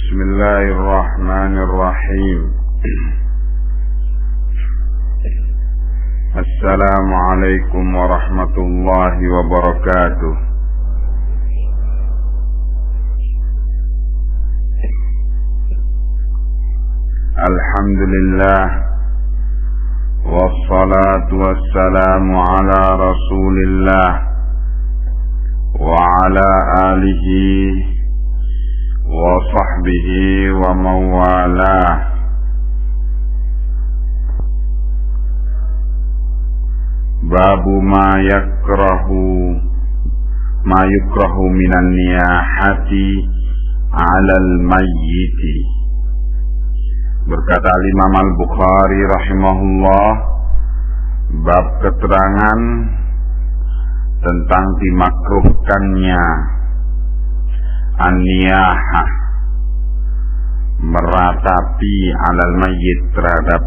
Bismillahirrahmanirrahim. Assalamualaikum warahmatullahi wabarakatuh. Alhamdulillah, wassalatu wassalamu ala rasulillah wa ala alihi wa sahbihi wa mawalah. Babu ma yukrahu minan niyahati 'alal mayyiti. Berkata Imam Al-Bukhari rahimahullah, bab keterangan tentang dimakruhkannya an-niyahah, meratapi 'alal mayyit, terhadap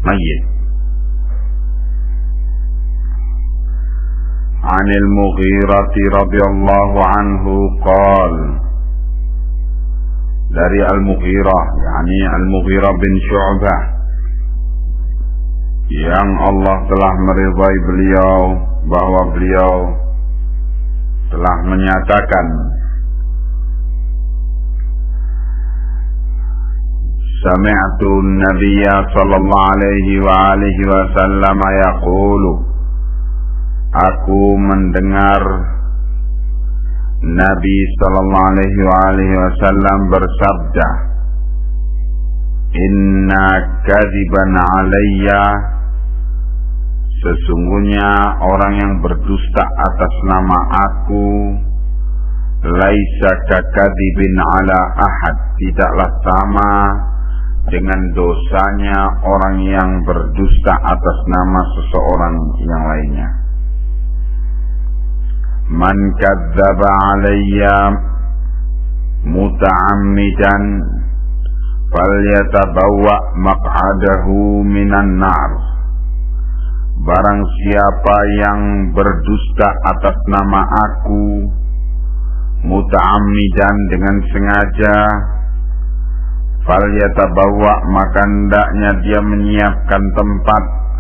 mayyit. Anil Mughirah radhiyallahu anhu qala, dari Al-Mughirah, yakni Al-Mughirah bin Syu'bah, yang Allah telah meridai beliau, bahwa beliau telah menyatakan, sami'tu an-nabiyya sallallahu alaihi wa alihi wasallam yaqulu, aku mendengar Nabi sallallahu alaihi wasallam bersabda, inna kadziban alayya, sesungguhnya orang yang berdusta atas nama aku, laisa kakadzibin ala ahad, tidaklah sama dengan dosanya orang yang berdusta atas nama seseorang yang lainnya. Man kadzdzaba alayya muta'ammidan falyatabawwa maq'adahu minan nar. Barang siapa yang berdusta atas nama aku muta'ammidan, dengan sengaja, falyatabawwa, maka hendaknya dia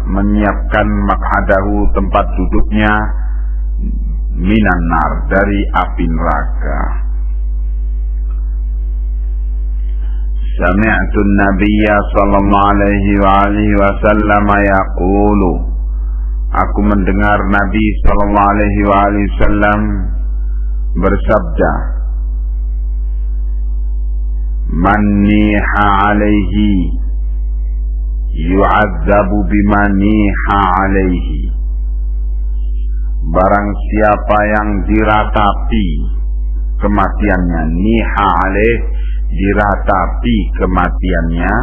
menyiapkan maq'adahu, tempat duduknya, minan nar, dari api neraka. Sami'tu an-nabiyya sallallahu alaihi wa alihi wasallam yaqulu, aku mendengar Nabi sallallahu alaihi wa alihi wasallam bersabda, man niha alaihi yu'adzabu bima niha alaihi. Barang siapa yang diratapi kematiannya, niha alaih, diratapi kematiannya,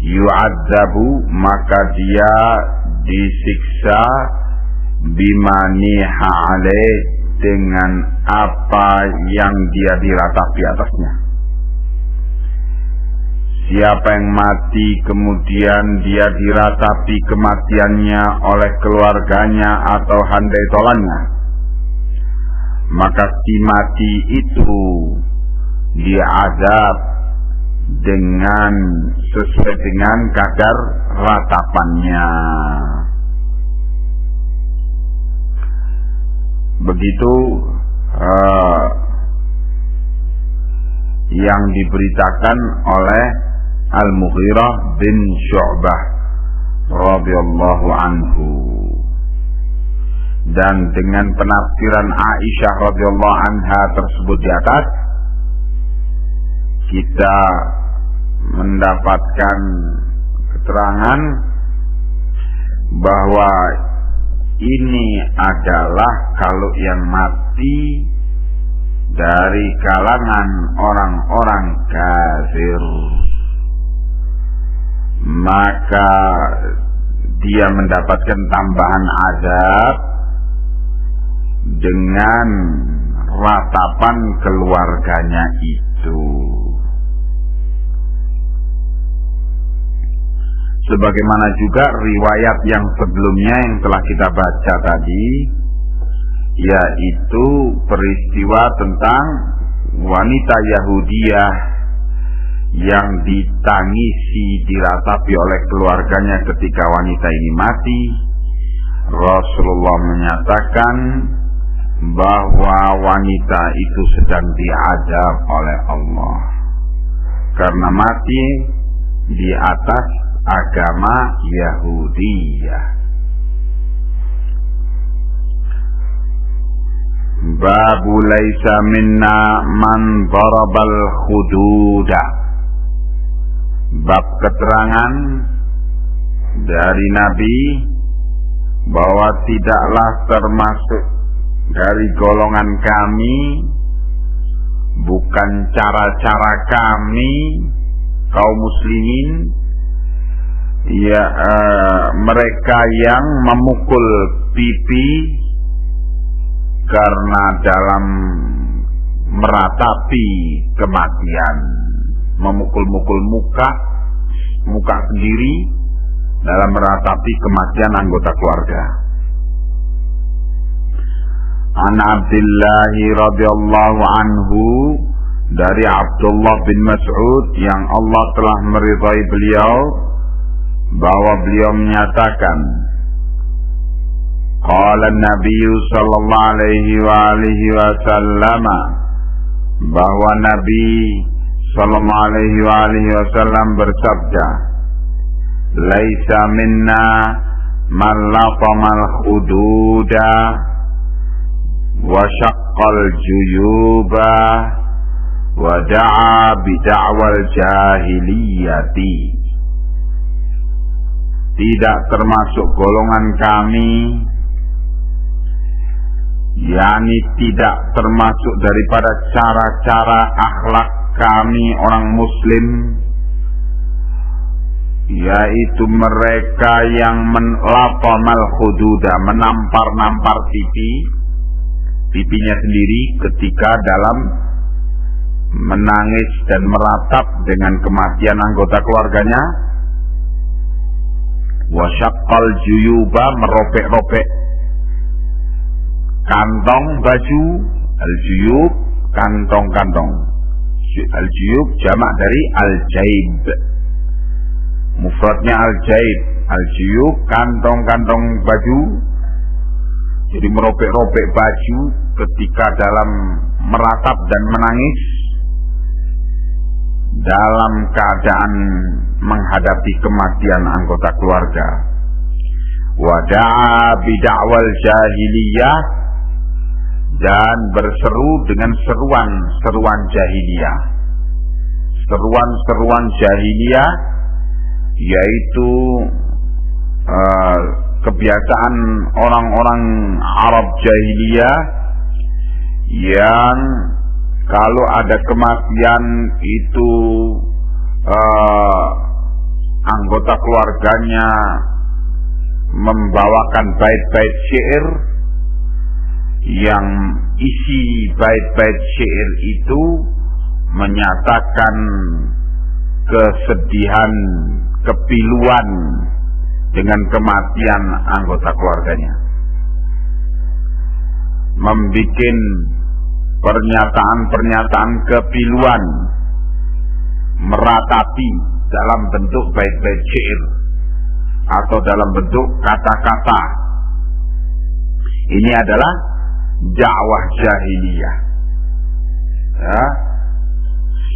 yu'adzabu, maka dia disiksa, bima niha alaih, dengan apa yang dia diratapi atasnya. Siapa yang mati kemudian dia diratapi kematiannya oleh keluarganya atau handai tolannya, maka si mati itu diazab dengan sesuai dengan kadar ratapannya. Begitu yang diberitakan oleh Al-Mughirah bin Syu'bah radhiyallahu anhu. Dan dengan penafsiran Aisyah radhiyallahu anha tersebut di atas, kita mendapatkan keterangan bahwa ini adalah kalau yang mati dari kalangan orang-orang kafir, maka dia mendapatkan tambahan azab dengan ratapan keluarganya itu. Sebagaimana juga riwayat yang sebelumnya yang telah kita baca tadi, yaitu peristiwa tentang wanita Yahudiyah yang ditangisi, diratapi oleh keluarganya ketika wanita ini mati, Rasulullah menyatakan bahwa wanita itu sedang diazab oleh Allah karena mati di atas agama Yahudiyah. Babu laisa minna man darabal khududa. Bab keterangan dari Nabi bahwa tidaklah termasuk dari golongan kami, bukan cara-cara kami kaum muslimin, ya mereka yang memukul pipi karena dalam meratapi kematian, memukul-mukul muka sendiri dalam meratapi kematian anggota keluarga. An Abdullah radhiyallahu anhu, dari Abdullah bin Mas'ud yang Allah telah meridai beliau, bahwa beliau menyatakan, qala Nabi sallallahu alaihi wasallam, bahwa Nabi sallallahu alaihi wasallam bersabda, laisa minna man latamal khududa wa syaqqal juyuba wa da'a bid'awal jahiliyati. Tidak termasuk golongan kami, yakni tidak termasuk daripada cara-cara akhlak kami orang muslim, yaitu mereka yang menlapamal khududa, menampar-nampar pipinya sendiri ketika dalam menangis dan meratap dengan kematian anggota keluarganya. Wasyaqqal juyuba, merobek-robek kantong baju. Al-juyub, kantong-kantong. Al-juyub jamak dari al-jaib, mufradnya al-jaib. Al-juyub, kantong-kantong baju. Jadi merobek-robek baju ketika dalam meratap dan menangis dalam keadaan menghadapi kematian anggota keluarga. Wada'a bid'awal jahiliyah, dan berseru dengan seruan jahiliyah. Seruan jahiliyah yaitu kebiasaan orang-orang Arab jahiliyah yang kalau ada kematian itu anggota keluarganya membawakan bait-bait syair, yang isi bait-bait syair itu menyatakan kesedihan, kepiluan dengan kematian anggota keluarganya, membikin pernyataan-pernyataan kepiluan, meratapi dalam bentuk bait-bait syair atau dalam bentuk kata-kata. Ini adalah dakwah jahiliyah, ya,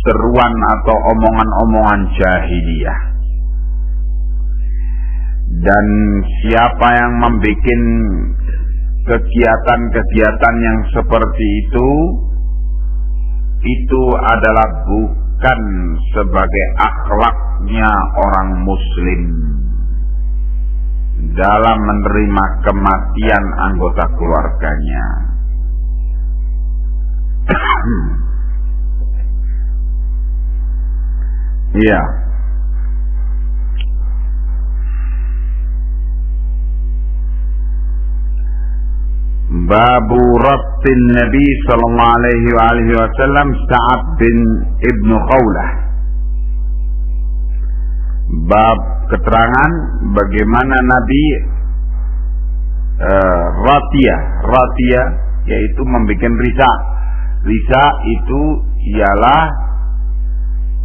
seruan atau omongan-omongan jahiliyah. Dan siapa yang membuat kegiatan-kegiatan yang seperti itu adalah bukan sebagai akhlaknya orang muslim dalam menerima kematian anggota keluarganya. Iya. Babu Rabtin Nabi sallallahu alaihi wasallam Sa'ad bin Ibnu Khawlah. Bab keterangan bagaimana Nabi ratiyah yaitu membuat risa. Risa itu ialah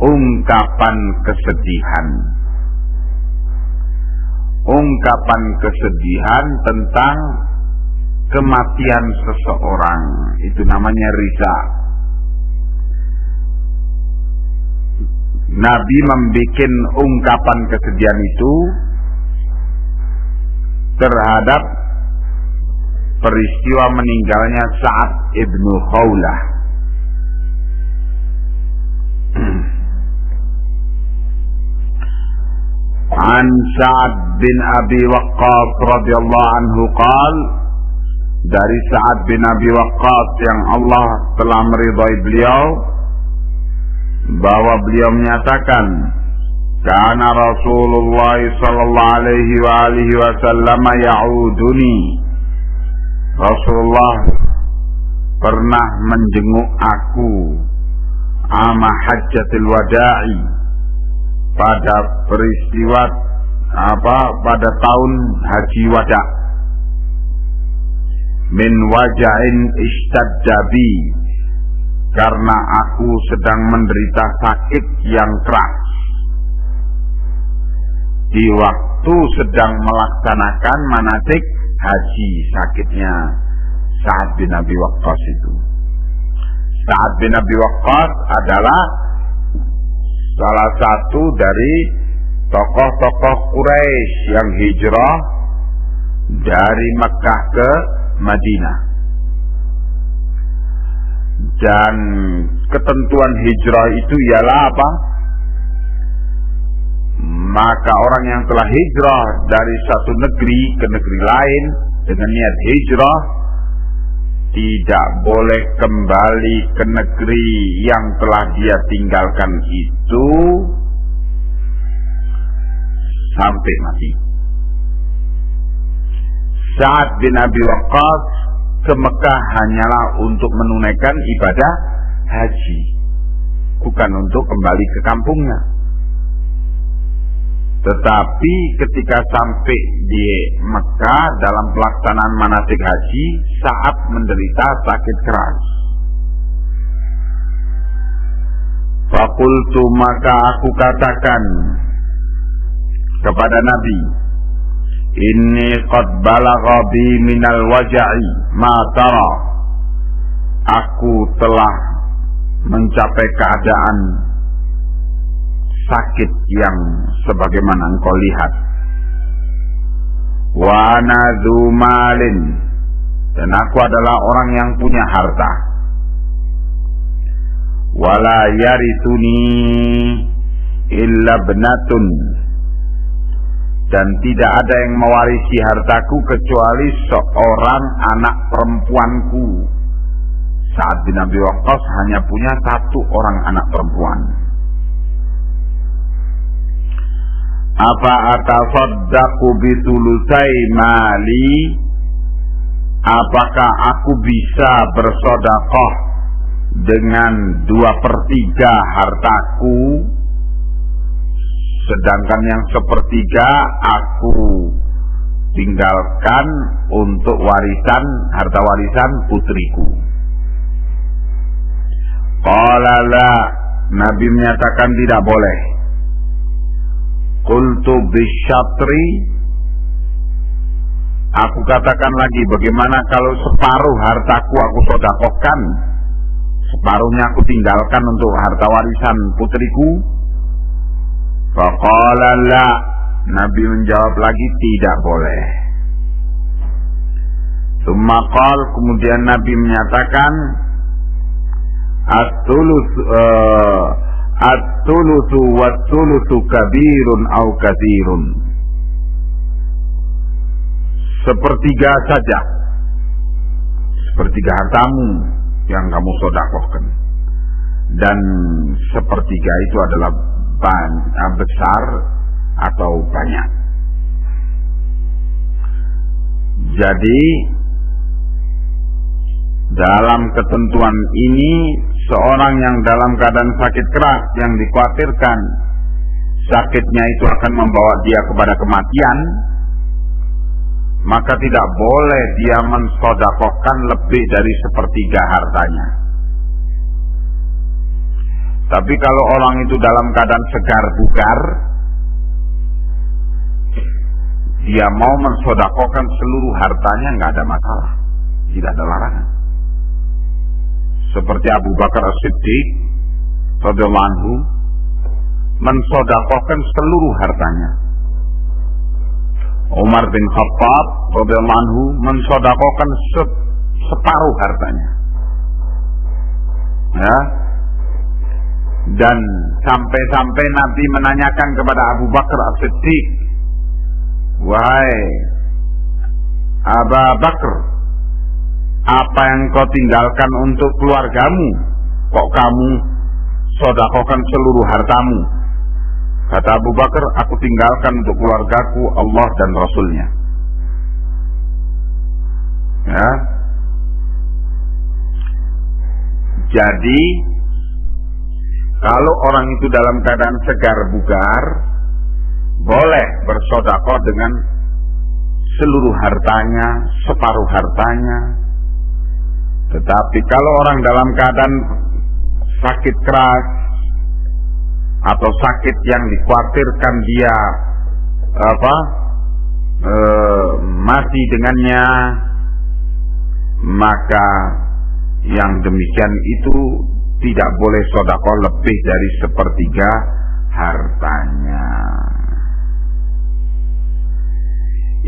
ungkapan kesedihan. Ungkapan kesedihan tentang kematian seseorang, itu namanya risa. Nabi membuat ungkapan kesedihan itu terhadap peristiwa meninggalnya Sa'ad ibnu Khawlah. An Sa'ad bin Abi Waqqas radhiyallahu anhu qaal, dari Sa'ad bin Abi Waqqas yang Allah telah meridhai beliau, bahwa beliau menyatakan, kana Rasulullah sallallahu alaihi wa alihi wasallam ya'uduni, Rasulullah pernah menjenguk aku ama hajjatul wada'i, pada peristiwa pada tahun haji wada, min waja'in ishtadda bi, karena aku sedang menderita sakit yang keras di waktu sedang melaksanakan manasik haji. Sakitnya Sa'ad bin Abi Waqqas itu. Sa'ad bin Abi Waqqas adalah salah satu dari tokoh-tokoh Quraisy yang hijrah dari Mekkah ke Madinah. Dan ketentuan hijrah itu ialah apa? Maka orang yang telah hijrah dari satu negeri ke negeri lain dengan niat hijrah tidak boleh kembali ke negeri yang telah dia tinggalkan itu sampai mati. Sa'ad bin Abi Waqqas ke Mekah hanyalah untuk menunaikan ibadah haji, bukan untuk kembali ke kampungnya. Tetapi ketika sampai di Mekah dalam pelaksanaan manasik haji, Sa'ad menderita sakit keras. Fakultu, maka aku katakan kepada Nabi, inni qad balagha bi minal waja'i ma tara, aku telah mencapai keadaan sakit yang sebagaimana engkau lihat. Wa ana dzu malin, dan aku adalah orang yang punya harta. Wala yarithuni illa ibnatun, dan tidak ada yang mewarisi hartaku kecuali seorang anak perempuanku. Sa'ad bin Abi Waqqas hanya punya satu orang anak perempuan. Apa atasaddaqu bitulusai mali, apakah aku bisa bersedekah dengan 2/3 hartaku, sedangkan yang 1/3 aku tinggalkan untuk warisan, harta warisan putriku. Qala la, Nabi menyatakan tidak boleh. Qultu bisyatri, aku katakan lagi, bagaimana kalau separuh hartaku aku sedekahkan, separuhnya aku tinggalkan untuk harta warisan putriku? Faqala la, Nabi menjawab lagi tidak boleh. Tsumma qala, kemudian Nabi menyatakan, at-thulutsu wat-thulutsu kabirun au katsirun, 1/3 saja, 1/3 hartamu yang kamu sedekahkan, dan 1/3 itu adalah besar atau banyak. Jadi dalam ketentuan ini, seorang yang dalam keadaan sakit keras yang dikhawatirkan sakitnya itu akan membawa dia kepada kematian, maka tidak boleh dia mensedekahkan lebih dari 1/3 hartanya. Tapi kalau orang itu dalam keadaan segar bugar, dia mau mensodakokan seluruh hartanya, nggak ada masalah, tidak ada larangan. Seperti Abu Bakar As-Siddiq radhiyallahu anhu mensodakokan seluruh hartanya. Umar bin Khattab radhiyallahu anhu mensodakokan separuh hartanya. Ya. Dan sampai-sampai Nabi menanyakan kepada Abu Bakar As-Siddiq, wahai Abu Bakar, apa yang kau tinggalkan untuk keluargamu? Kok kamu sodakokan seluruh hartamu? Kata Abu Bakar, aku tinggalkan untuk keluargaku Allah dan Rasulnya. Ya. Jadi kalau orang itu dalam keadaan segar bugar, boleh bersodakoh dengan seluruh hartanya, separuh hartanya. Tetapi kalau orang dalam keadaan sakit keras atau sakit yang dikhawatirkan dia mati dengannya, maka yang demikian itu tidak boleh sodakoh lebih dari sepertiga hartanya.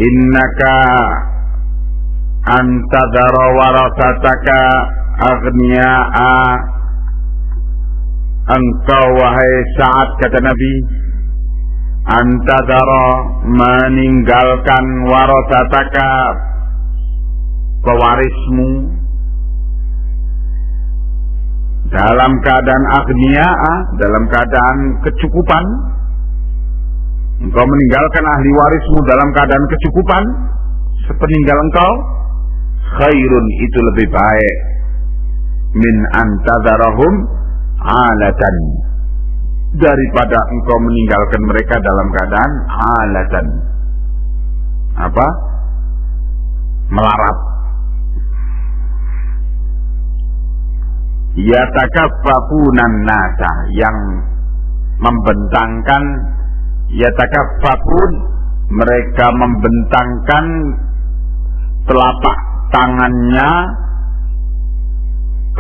Innaka antadara warasataka aghniya'a, engkau wahai Sa'ad, kata Nabi, antadara meninggalkan warasataka pewarismu dalam keadaan aghniya'a, dalam keadaan kecukupan. Engkau meninggalkan ahli warismu dalam keadaan kecukupan sepeninggal engkau, khairun, itu lebih baik, min antadharahum alatan, daripada engkau meninggalkan mereka dalam keadaan alatan, melarat. Yatakaffafunan nasa, yang membentangkan, yatakaffafun, mereka membentangkan telapak tangannya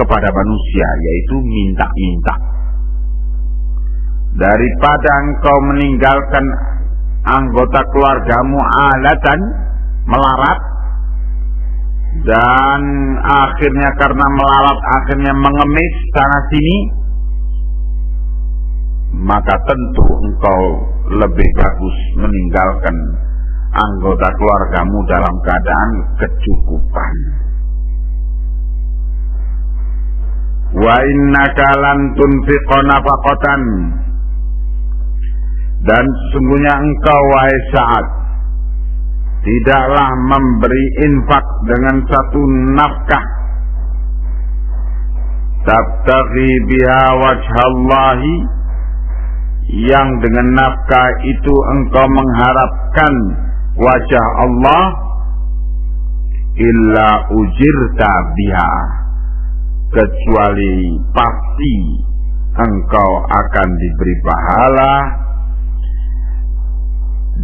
kepada manusia, yaitu minta-minta. Daripada engkau meninggalkan anggota keluargamu alatan, melarat, dan akhirnya karena melarat akhirnya mengemis sana sini, maka tentu engkau lebih bagus meninggalkan anggota keluargamu dalam keadaan kecukupan. Wa innaka lan tunfiqa nafaqatan, dan sesungguhnya engkau wahai Sa'ad tidaklah memberi infak dengan satu nafkah, tabtaghi biha wajhallahi, yang dengan nafkah itu engkau mengharapkan wajah Allah, illa ujirta biha, kecuali pasti engkau akan diberi pahala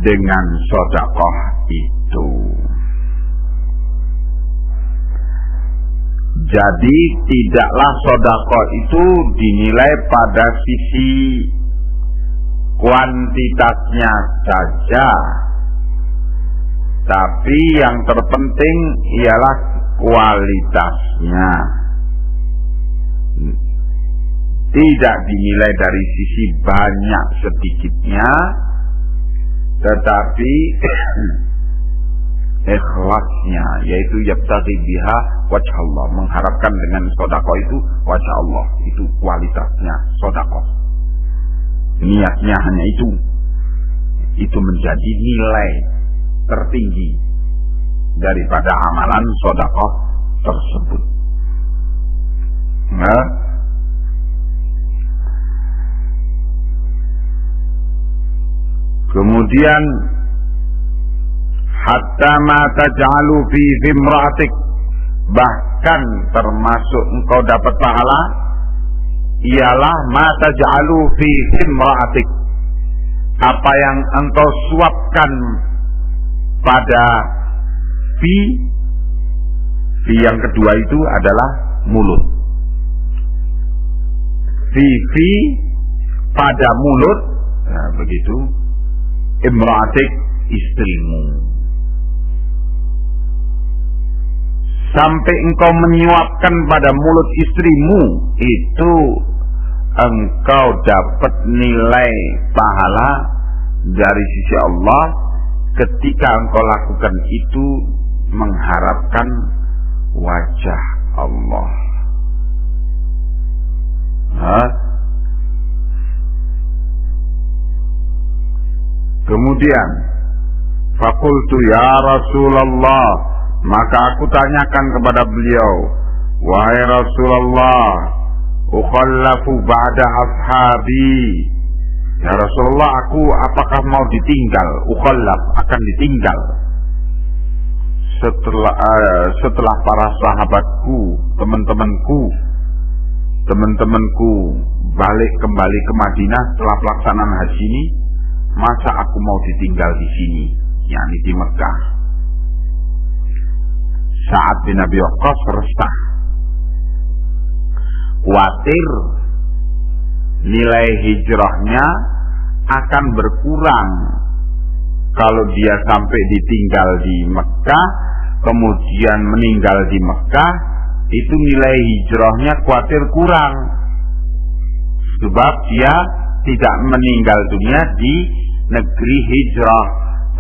dengan sedekah itu. Jadi tidaklah sedekah itu dinilai pada sisi kuantitasnya saja, tapi yang terpenting ialah kualitasnya. Tidak dinilai dari sisi banyak sedikitnya, tetapi ikhlasnya, yaitu yabtaghi biha wajh Allah, mengharapkan dengan sedekah itu wajah Allah, itu kualitasnya sedekah. Niatnya hanya itu menjadi nilai tertinggi daripada amalan sedekah tersebut. Nah, kemudian hatta ma taj'alu fi imra'atik, bahkan termasuk engkau dapat pahala ialah ma taj'alu fi imra'atik, apa yang engkau suapkan pada fi yang kedua itu adalah mulut. Fi pada mulut, nah begitu, imra'atik istrimu. Sampai engkau menyuapkan pada mulut istrimu, itu engkau dapat nilai pahala dari sisi Allah ketika engkau lakukan itu mengharapkan wajah Allah. Kemudian faqultu ya Rasulullah, maka aku tanyakan kepada beliau, wahai Rasulullah, ukhallafu ba'da ashabi, ya Rasulullah, aku apakah mau ditinggal? Ukhallaf, akan ditinggal setelah para sahabatku, teman-temanku balik kembali ke Madinah setelah pelaksanaan haji ini, masa aku mau ditinggal di sini, yakni di Mekah. Sa'ad bin Abi Waqqas resah, khawatir nilai hijrahnya akan berkurang kalau dia sampai ditinggal di Mekah, kemudian meninggal di Mekah, itu nilai hijrahnya khawatir kurang, sebab dia tidak meninggal dunia di negeri hijrah,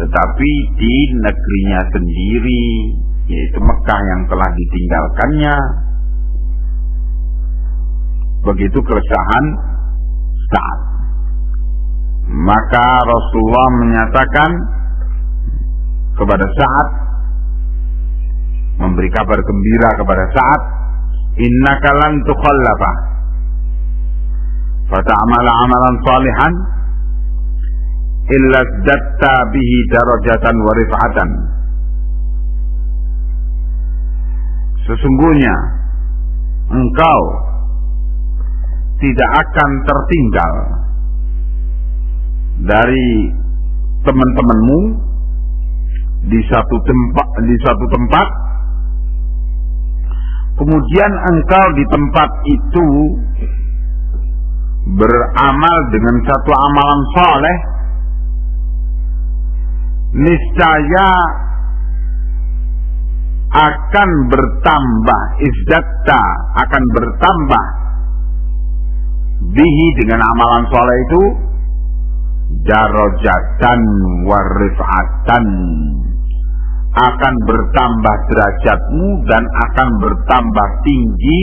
tetapi di negerinya sendiri, yaitu Mekah yang telah ditinggalkannya. Begitu keresahan Sa'ad. Maka Rasulullah menyatakan kepada Sa'ad, memberi kabar gembira kepada Sa'ad, innaka lan tukhallafa fata'amala amalan salihan illa zdatta bihi darajatan wa rif'atan. Sesungguhnya engkau tidak akan tertinggal dari teman-temanmu di satu tempat, kemudian engkau di tempat itu beramal dengan satu amalan saleh, niscaya akan bertambah, izdatta akan bertambah bihi dengan amalan saleh itu darajatan warifatan, akan bertambah derajatmu dan akan bertambah tinggi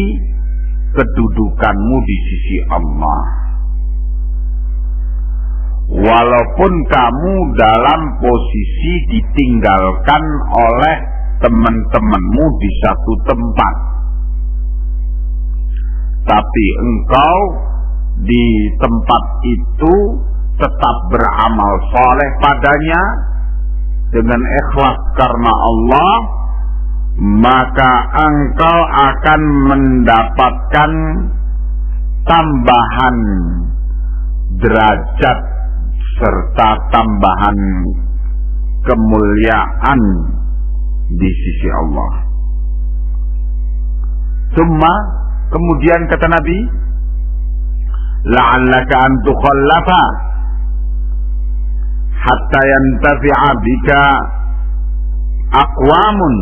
kedudukanmu di sisi Allah. Walaupun kamu dalam posisi ditinggalkan oleh teman-temanmu di satu tempat, tapi engkau di tempat itu tetap beramal soleh padanya dengan ikhlas karena Allah, maka engkau akan mendapatkan tambahan derajat serta tambahan kemuliaan di sisi Allah. Kemudian kata Nabi, la'allaka an tukhallafa hatta yantafi'a bika aqwamun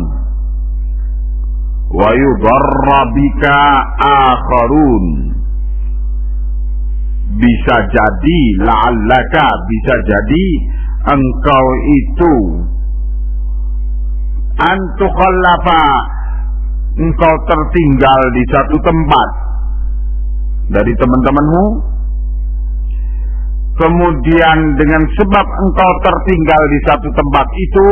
wa yudarra bika akharun. Bisa jadi, la'allaka, bisa jadi engkau itu an tukhallafa, engkau tertinggal di satu tempat dari teman-temanmu, kemudian dengan sebab engkau tertinggal di satu tempat itu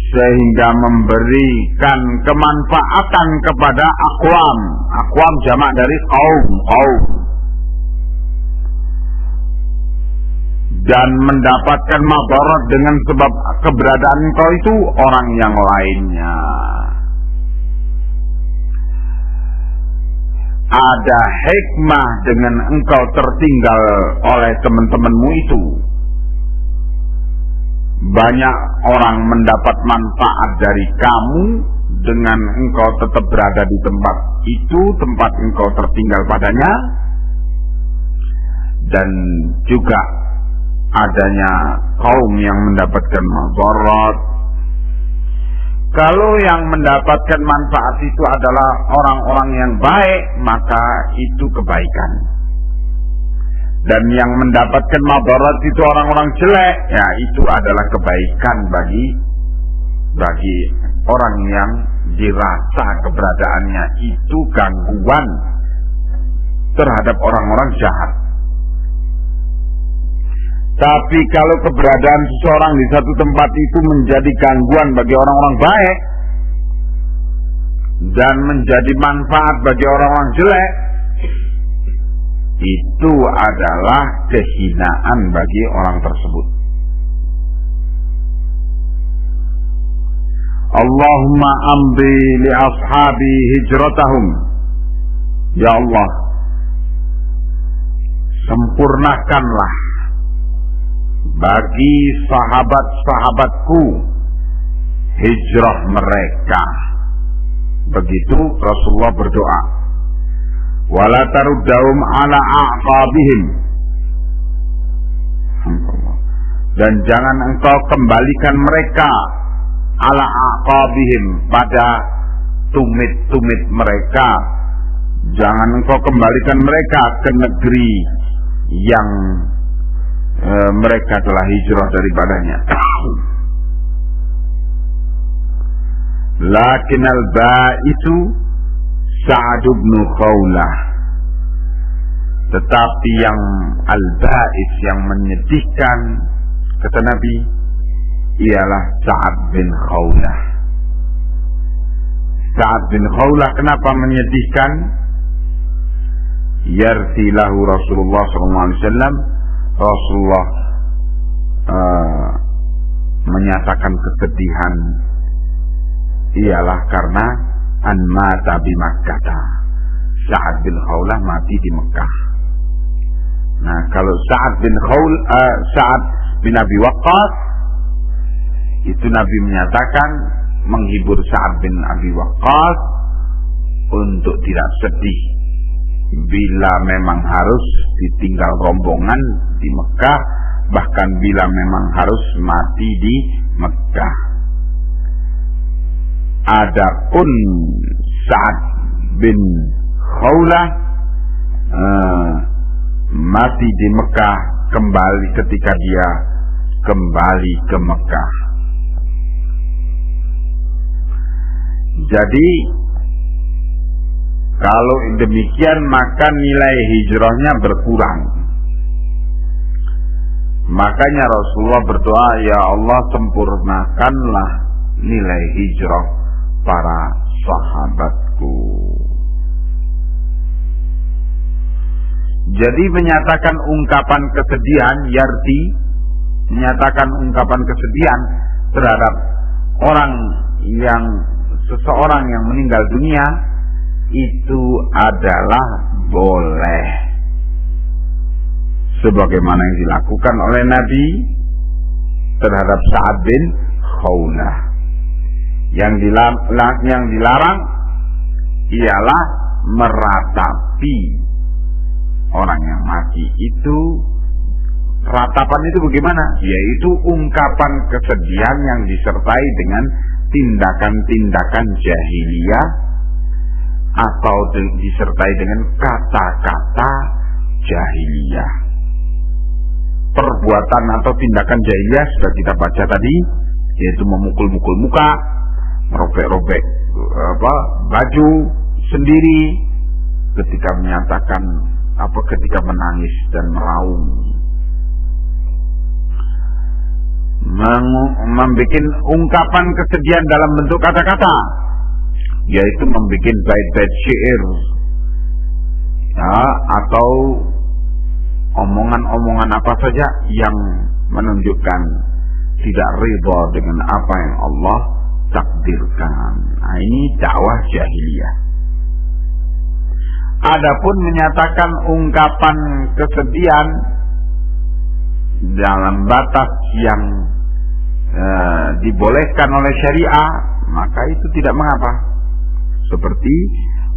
sehingga memberikan kemanfaatan kepada aqwam. Aqwam jamak dari qaum, dan mendapatkan madarat dengan sebab keberadaan engkau itu orang yang lainnya. ada hikmah dengan engkau tertinggal oleh teman-temanmu itu. Banyak orang mendapat manfaat dari kamu dengan engkau tetap berada di tempat itu, tempat engkau tertinggal padanya. Dan juga adanya kaum yang mendapatkan madarat. Kalau yang mendapatkan manfaat itu adalah orang-orang yang baik, maka itu kebaikan. Dan yang mendapatkan madarat itu orang-orang jelek, ya itu adalah kebaikan bagi orang yang dirasa keberadaannya itu gangguan terhadap orang-orang jahat. Tapi kalau keberadaan seseorang di satu tempat itu menjadi gangguan bagi orang-orang baik dan menjadi manfaat bagi orang-orang jelek, itu adalah kehinaan bagi orang tersebut. Allahumma amdi li ashabi hijratahum. Ya Allah, sempurnakanlah bagi sahabat-sahabatku hijrah mereka. Begitu Rasulullah berdoa. Wala taruddahum ala a'qabihim. Dan jangan engkau kembalikan mereka ala a'qabihim, pada tumit-tumit mereka. Jangan engkau kembalikan mereka ke negeri yang mereka telah hijrah daripadanya. Lakin al-ba'isu Sa'ad bin Khawlah. Tetapi yang al-ba'is, yang menyedihkan, kata Nabi, ialah Sa'ad bin Khawlah. Sa'ad bin Khawlah kenapa menyedihkan? Yarti lahu Rasulullah SAW. Rasulullah menyatakan kesedihan ialah karena an mata bi Makkah. Sa'ad bin Khawlah mati di Mekah. Nah, kalau Sa'ad bin Abi Waqqas itu Nabi menyatakan menghibur Sa'ad bin Abi Waqqas untuk tidak sedih bila memang harus ditinggal rombongan di Mekah, bahkan bila memang harus mati di Mekah. Adapun Sa'ad bin Khawlah mati di Mekah kembali ketika dia kembali ke Mekah. Jadi kalau demikian maka nilai hijrahnya berkurang. Makanya Rasulullah berdoa, ya Allah sempurnakanlah nilai hijrah para sahabatku. Jadi menyatakan ungkapan kesedihan, yarti, menyatakan ungkapan kesedihan terhadap seseorang yang meninggal dunia, itu adalah boleh, sebagaimana yang dilakukan oleh Nabi terhadap Sa'ad bin Khawlah. Yang dilarang ialah meratapi orang yang mati. Itu ratapan itu bagaimana? Yaitu ungkapan kesedihan yang disertai dengan tindakan-tindakan jahiliyah atau disertai dengan kata-kata jahiliyah. Perbuatan atau tindakan jahiliyah sudah kita baca tadi, yaitu memukul-mukul muka, merobek-robek baju sendiri ketika menyatakan ketika menangis dan meraung, membuat ungkapan kesedihan dalam bentuk kata-kata, yaitu membuat bait-bait syair atau omongan-omongan apa saja yang menunjukkan tidak ridha dengan apa yang Allah takdirkan. Nah, ini dakwah jahiliyah. Adapun menyatakan ungkapan kesedihan dalam batas yang dibolehkan oleh syariah, maka itu tidak mengapa. Seperti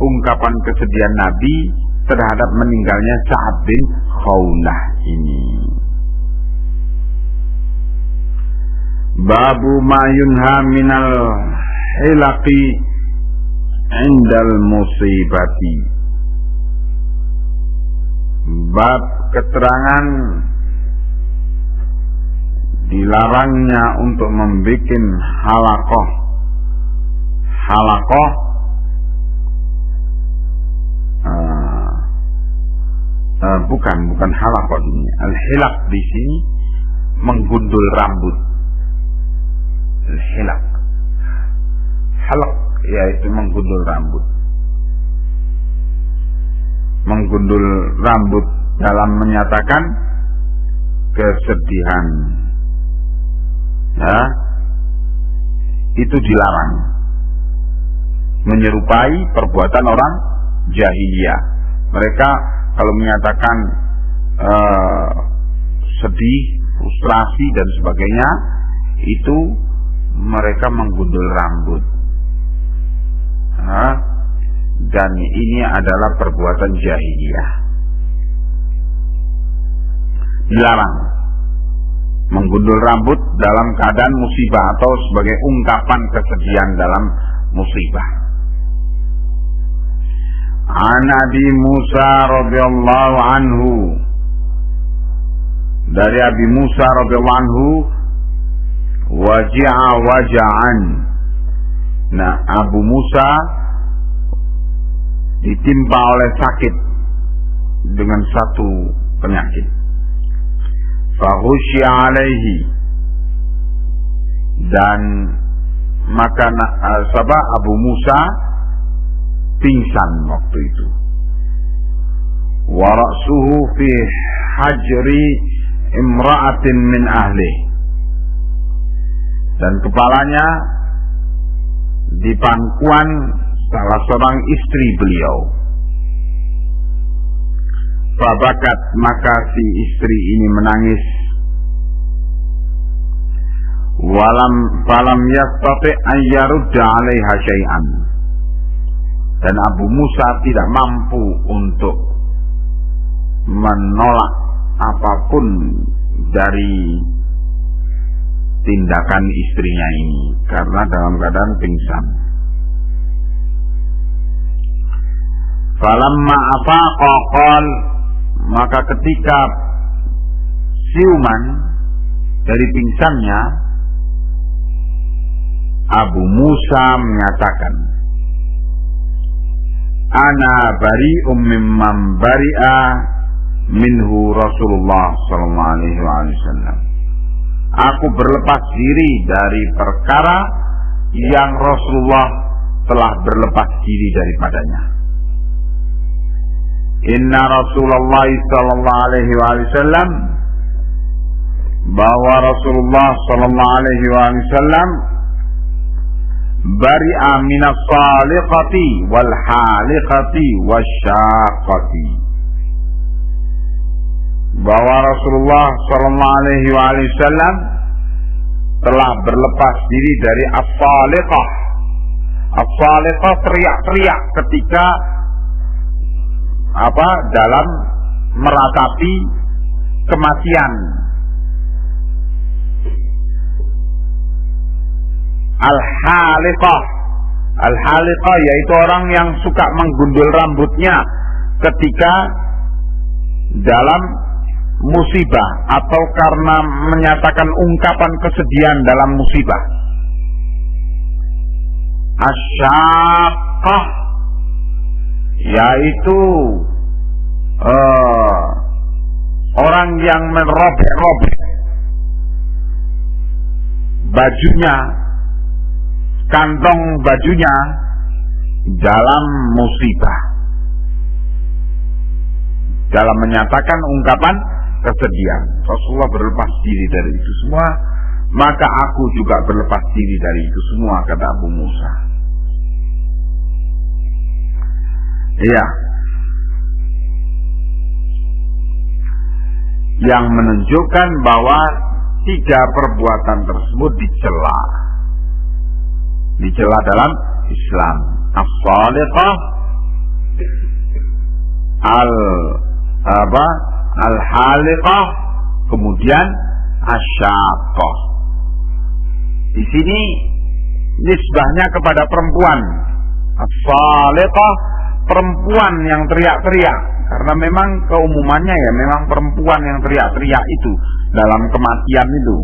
ungkapan kesedihan Nabi terhadap meninggalnya Sa'ad bin Khawlah ini. Babu ma yunha minal hilaqi indal musibati. Bab keterangan dilarangnya untuk membuat halakoh. Bukan halakoh ini. Al-hilaq di sini menggundul rambut. Al-hilaq, halaq yaitu menggundul rambut. Menggundul rambut dalam menyatakan kesedihan, ya, itu dilarang, menyerupai perbuatan orang jahiliyah. Mereka kalau menyatakan sedih, frustrasi dan sebagainya, itu mereka menggundul rambut, dan ini adalah perbuatan jahiliyah. Dilarang menggundul rambut dalam keadaan musibah atau sebagai ungkapan kesedihan dalam musibah. An Abi Musa radhiyallahu anhu, dari Abi Musa radhiyallahu anhu, waji'a waja'an. Nah, Abu Musa ditimpa oleh sakit dengan satu penyakit. Fahusya alaihi, dan maka Abu Musa pingsan waktu itu. Wa ra'suhu fi hajri imra'atin min ahli, dan kepalanya di pangkuan salah seorang istri beliau. Fabakat, maka si istri ini menangis. Falam yastati' an yarudda 'alaiha syai'an, dan Abu Musa tidak mampu untuk menolak apapun dari tindakan istrinya ini karena dalam keadaan pingsan. Falamma afaqa qal, maka ketika siuman dari pingsannya, Abu Musa menyatakan, ana bari'um mimman bari'a minhu Rasulullah sallallahu alaihi wasallam. Aku berlepas diri dari perkara yang Rasulullah telah berlepas diri daripadanya. Inna Rasulullah sallallahu alaihi wasallam, bahwa Rasulullah sallallahu alaihi wasallam bari'a minas saliqati wal haliqati wasyaqati, bahwa Rasulullah sallallahu alaihi wasallam telah berlepas diri dari as-saliqah. As-saliqah teriak-teriak ketika dalam meratapi kematian. Al-haliqah, al-haliqah yaitu orang yang suka menggundul rambutnya ketika dalam musibah atau karena menyatakan ungkapan kesedihan dalam musibah. Asyaqah yaitu orang yang merobek-robek bajunya, kantong bajunya dalam musibah, dalam menyatakan ungkapan kesedihan. Rasulullah berlepas diri dari itu semua, maka aku juga berlepas diri dari itu semua, kata Abu Musa. Iya. yang menunjukkan bahwa tiga perbuatan tersebut dicela dalam Islam. As-saliqah, al-haliqah, kemudian asyaqah. Di sini nisbahnya kepada perempuan. As-saliqah, perempuan yang teriak-teriak, karena memang keumumannya ya memang perempuan yang teriak-teriak itu dalam kematian itu.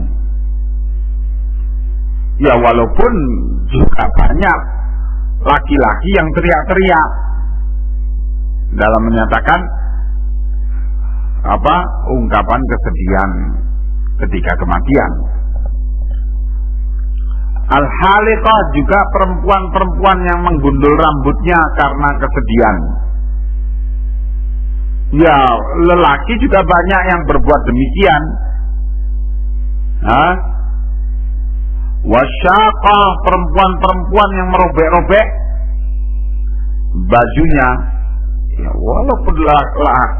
Ya walaupun juga banyak laki-laki yang teriak-teriak dalam menyatakan ungkapan kesedihan ketika kematian. Al-haliqah juga perempuan-perempuan yang menggundul rambutnya karena kesedihan. Ya, lelaki juga banyak yang berbuat demikian. Wasyaqah, perempuan-perempuan yang merobek-robek bajunya. Ya, walaupun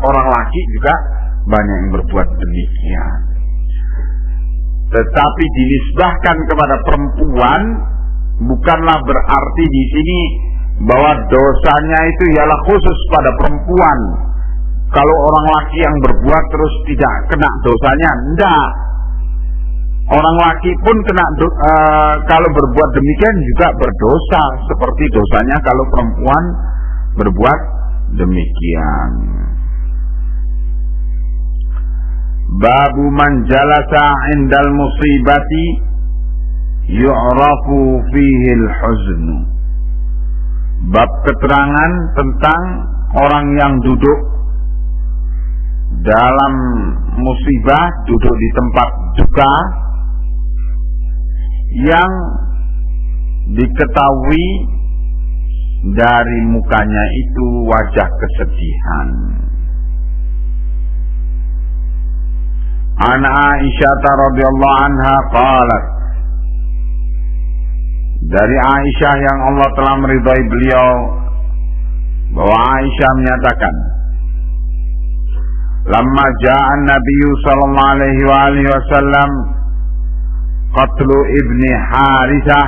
orang laki juga banyak yang berbuat demikian. Tetapi dinisbahkan kepada perempuan bukanlah berarti di sini bahwa dosanya itu ialah khusus pada perempuan. Kalau orang laki yang berbuat terus tidak kena dosanya, enggak. Orang laki pun kena kalau berbuat demikian juga berdosa seperti dosanya kalau perempuan berbuat demikian. Babu man jalasa indal musibati yu'rafu fihi al-huzn. Bab keterangan tentang orang yang duduk dalam musibah, duduk di tempat duka, yang diketahui dari mukanya itu wajah kesedihan. An Aisyah radhiyallahu anha qalat, dari Aisyah yang Allah telah meridhai beliau, bahwa Aisyah menyatakan, lamma ja'a an-nabiy sallallahu alaihi wasallam qatlu ibni Harithah,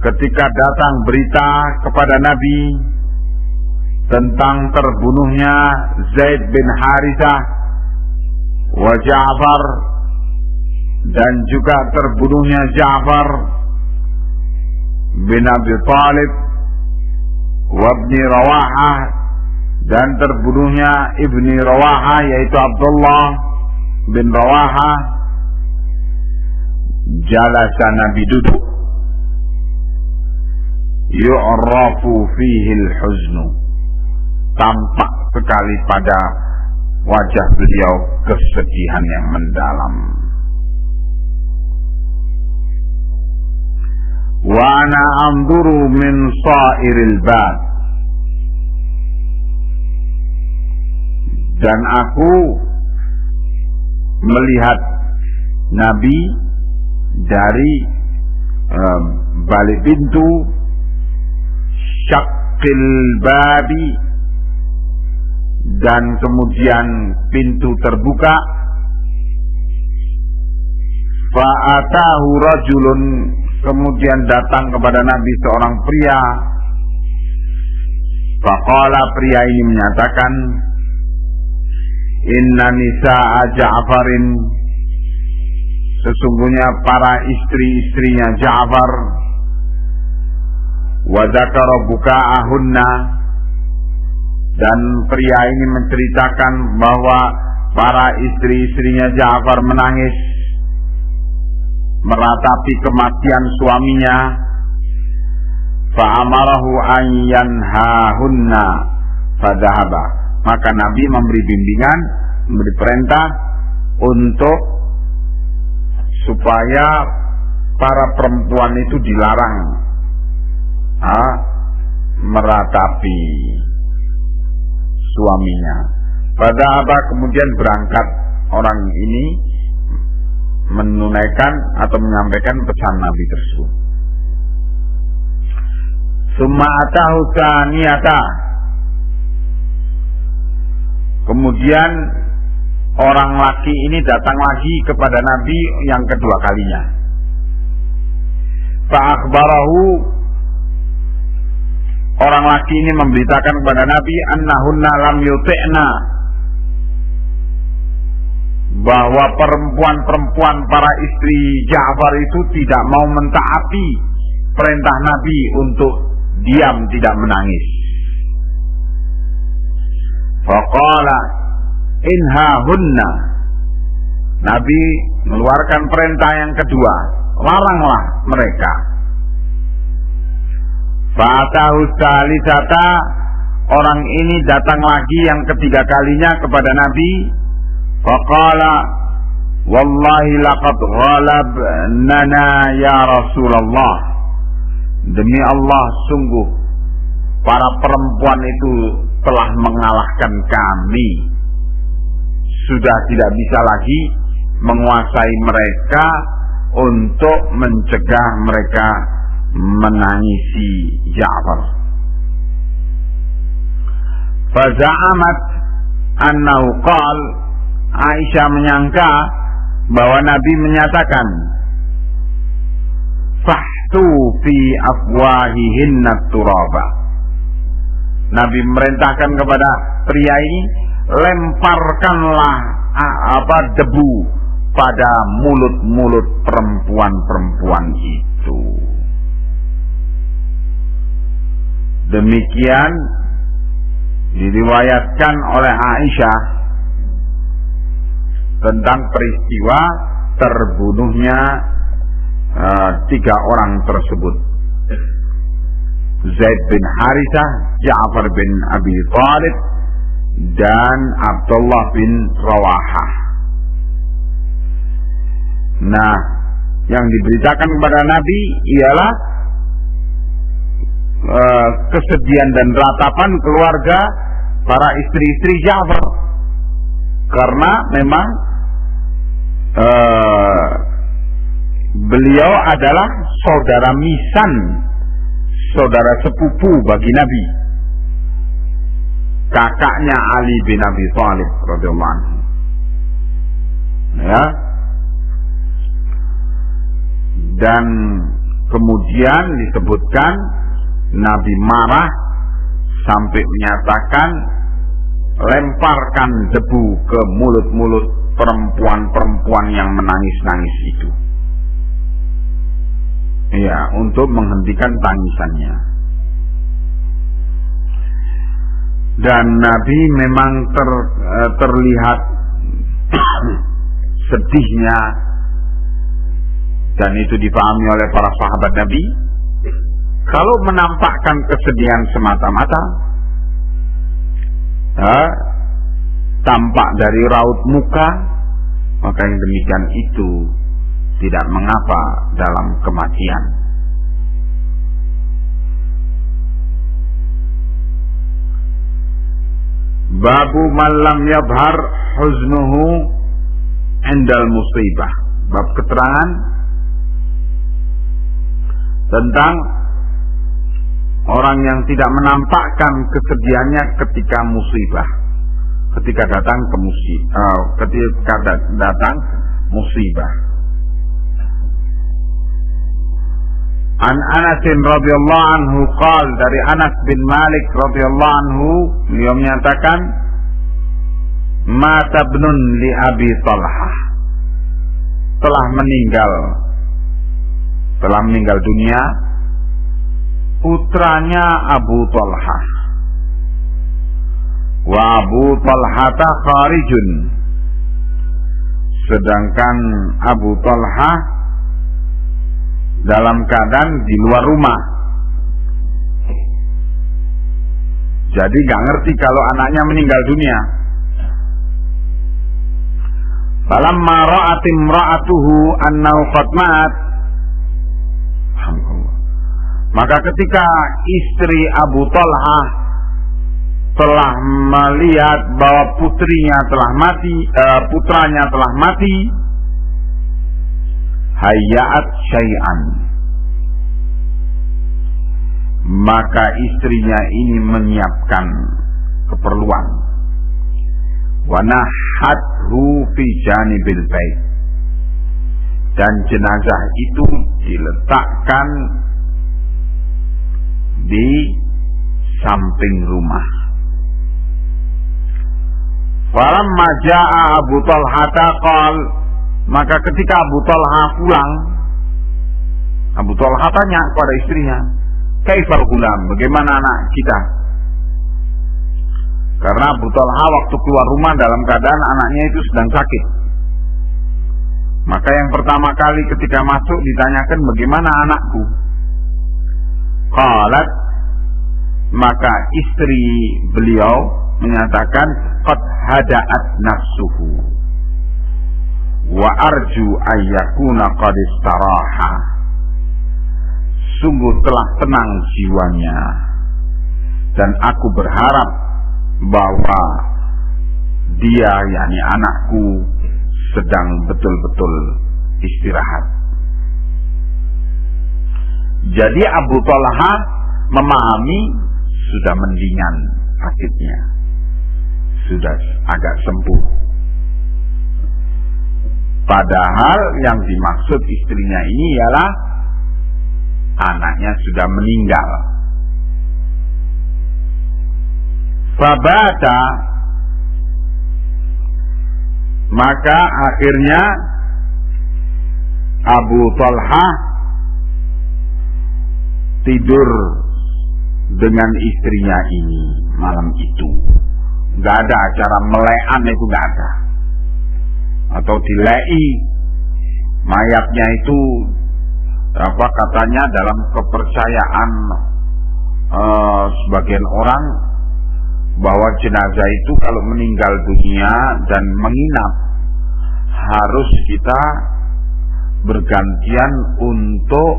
ketika datang berita kepada Nabi tentang terbunuhnya Zaid bin Harithah wa Ja'far, dan juga terbunuhnya Ja'far bin Abi Talib wa Ibni Rawahah, dan terbunuhnya Ibni Rawahah yaitu Abdullah bin Rawahah, jalasa Nabi duduk, yu'rafu fihi al-huznu, tampak sekali pada wajah beliau kesedihan yang mendalam. Wa ana anzuru min sa'iril bab, dan aku melihat Nabi dari balik pintu, syaqqil babi, dan kemudian pintu terbuka. Fa'atahu rajulun, kemudian datang kepada Nabi seorang pria. Faqala, pria ini menyatakan, inna nisa'a Ja'farin, sesungguhnya para istri-istrinya Ja'far, wa dzakara buka'ahunna, dan pria ini menceritakan bahwa para istri-istrinya Ja'far menangis meratapi kematian suaminya. Fa'amarahu an yanhahunna fadhahaba, maka Nabi memberi bimbingan, memberi perintah untuk supaya para perempuan itu dilarang meratapi suaminya. Fadhahaba, kemudian berangkat orang ini menunaikan atau menyampaikan pesan Nabi tersebut. Summa atahu tsaniyata, Kemudian orang laki ini datang lagi kepada Nabi yang kedua kalinya. Fa'akhbarahu, orang laki ini memberitakan kepada Nabi annahunna lam yuti'na, bahwa perempuan-perempuan para istri Ja'far itu tidak mau mentaati perintah Nabi untuk diam, tidak menangis. Faqala inhahunna, Nabi mengeluarkan perintah yang kedua, laranglah mereka. Fa'atahu salisata, orang ini datang lagi yang ketiga kalinya kepada Nabi. Faqala wallahi laqad ghalabnana ya Rasulullah, demi Allah sungguh para perempuan itu telah mengalahkan kami, sudah tidak bisa lagi menguasai mereka untuk mencegah mereka menangisi Ja'far. Faza'amat annahu qala, Aisyah menyangka bahwa Nabi menyatakan fahtu fi afwahihinna turaba. Nabi memerintahkan kepada pria ini, lemparkanlah debu pada mulut-mulut perempuan-perempuan itu. Demikian diriwayatkan oleh Aisyah tentang peristiwa terbunuhnya 3 orang tersebut, Zaid bin Harithah, Ja'far bin Abi Thalib, dan Abdullah bin Rawahah. Nah, yang diberitakan kepada Nabi ialah kesedihan dan ratapan keluarga para istri-istri Ja'far, karena memang beliau adalah saudara misan, saudara sepupu bagi Nabi, kakaknya Ali bin Abi Thalib radhiyallahu anhu. Ya. Dan kemudian disebutkan Nabi marah sampai menyatakan lemparkan debu ke mulut-mulut perempuan-perempuan yang menangis-nangis itu. Ya, untuk menghentikan tangisannya. Dan Nabi memang terlihat sedihnya, dan itu dipahami oleh para sahabat Nabi. Kalau menampakkan kesedihan semata-mata, tampak dari raut muka, maka yang demikian itu tidak mengapa dalam kematian. Babu man lam yabhar huznuhu indal musibah. Bab keterangan tentang orang yang tidak menampakkan kesedihannya ketika musibah, ketika datang musibah. An Anas radhiyallahu anhu qal, dari Anas bin Malik radhiyallahu anhu, beliau menyatakan mata ibnun li Abi Talhah, telah meninggal dunia putranya Abu Talhah. Wa Abu Talhata kharijun, sedangkan Abu Talhah dalam keadaan di luar rumah. Jadi gak ngerti kalau anaknya meninggal dunia. Falamma ra'at imra'atuhu annahu qad mat, maka ketika istri Abu Talhah telah melihat bahwa putranya telah mati, hayyat syai'an, maka istrinya ini menyiapkan keperluan. wa nahathu fi janibil bait, dan jenazah itu diletakkan di samping rumah. Falamma jaa Abu Talha qal, maka ketika Abu Talha pulang, Abu Talha tanya kepada istrinya, kaifal gulam, bagaimana anak kita? Karena Abu Talha waktu keluar rumah dalam keadaan anaknya itu sedang sakit. Maka yang pertama kali ketika masuk ditanyakan, bagaimana anakku? Qalat, maka istri beliau menyatakan, qad hada'at nafsuhu wa arju ayyakuna qad istaraha, sungguh telah tenang jiwanya dan aku berharap bahwa dia, yakni anakku, sedang betul-betul istirahat. Jadi Abu Talha memahami sudah mendingan sakitnya, sudah agak sembuh. Padahal yang dimaksud istrinya ini ialah anaknya sudah meninggal. Fabata, maka akhirnya Abu Talha tidur dengan istrinya ini malam itu. Gak ada acara melean, itu gak ada, atau dilei mayatnya itu. Apa katanya dalam kepercayaan sebagian orang, bahwa jenazah itu kalau meninggal dunia dan menginap, harus kita bergantian untuk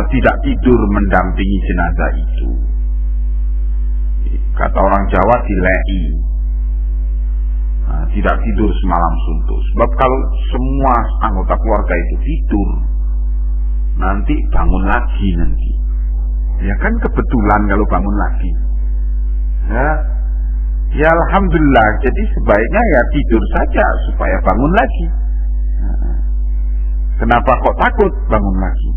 tidak tidur mendampingi jenazah itu. Kata orang Jawa, dilei, tidak tidur semalam suntuk. Sebab kalau semua anggota keluarga itu tidur, nanti bangun lagi nanti. Ya kan kebetulan kalau bangun lagi. Ya alhamdulillah, jadi sebaiknya ya tidur saja supaya bangun lagi. Kenapa kok takut bangun lagi?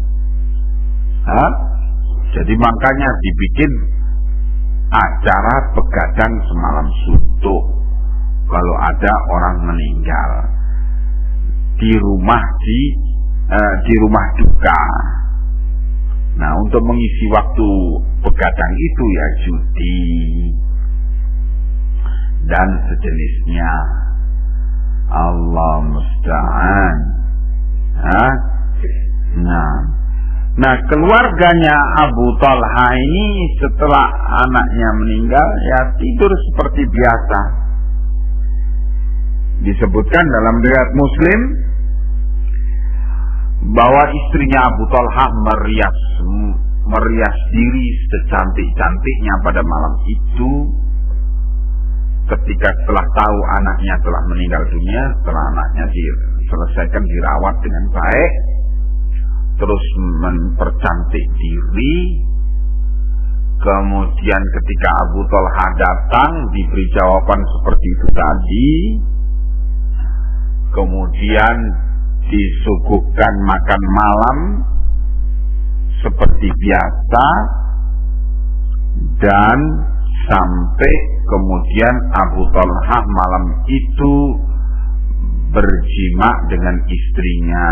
Jadi makanya dibikin acara begadang semalam suntuk kalau ada orang meninggal di rumah duka. Nah, untuk mengisi waktu begadang itu ya judi dan sejenisnya. Allah musta'an. Nah, keluarganya Abu Talha ini setelah anaknya meninggal ya tidur seperti biasa. Disebutkan dalam riwayat Muslim bahwa istrinya Abu Talha merias diri secantik-cantiknya pada malam itu, ketika setelah tahu anaknya telah meninggal dunia, setelah anaknya diselesaikan dirawat dengan baik, terus mempercantik diri. Kemudian ketika Abu Talha datang diberi jawaban seperti itu tadi, kemudian disuguhkan makan malam seperti biasa, dan sampai kemudian Abu Talha malam itu berjima dengan istrinya,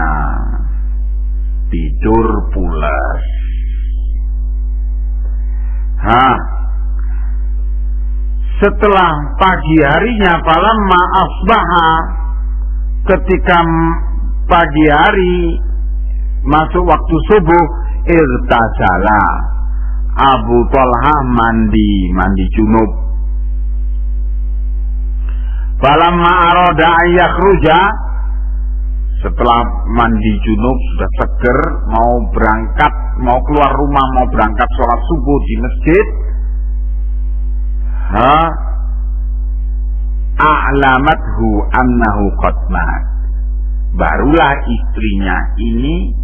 tidur pulas. Setelah pagi harinya, falamma asbaha, ketika pagi hari masuk waktu subuh, irtasala, Abu Talha mandi junub. Falamma arada ayakhruja, setelah mandi junub sudah seger, mau berangkat, mau keluar rumah, mau berangkat sholat subuh di masjid, a'lamathu annahu qad mat, barulah istrinya ini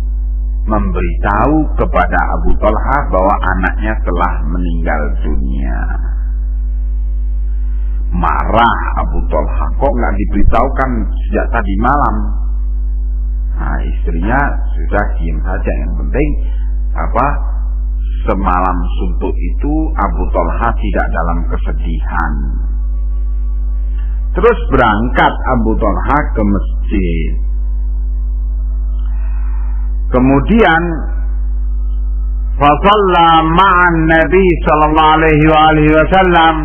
memberitahu kepada Abu Talha bahwa anaknya telah meninggal dunia. Marah Abu Thalha, kok nggak diberitahukan sejak tadi malam? Nah, istrinya sudah diam saja. Yang penting semalam suntuk itu Abu Thalha tidak dalam kesedihan. Terus berangkat Abu Thalha ke masjid. Kemudian fa shalla ma'an Nabi sallallahu alaihi wasallam.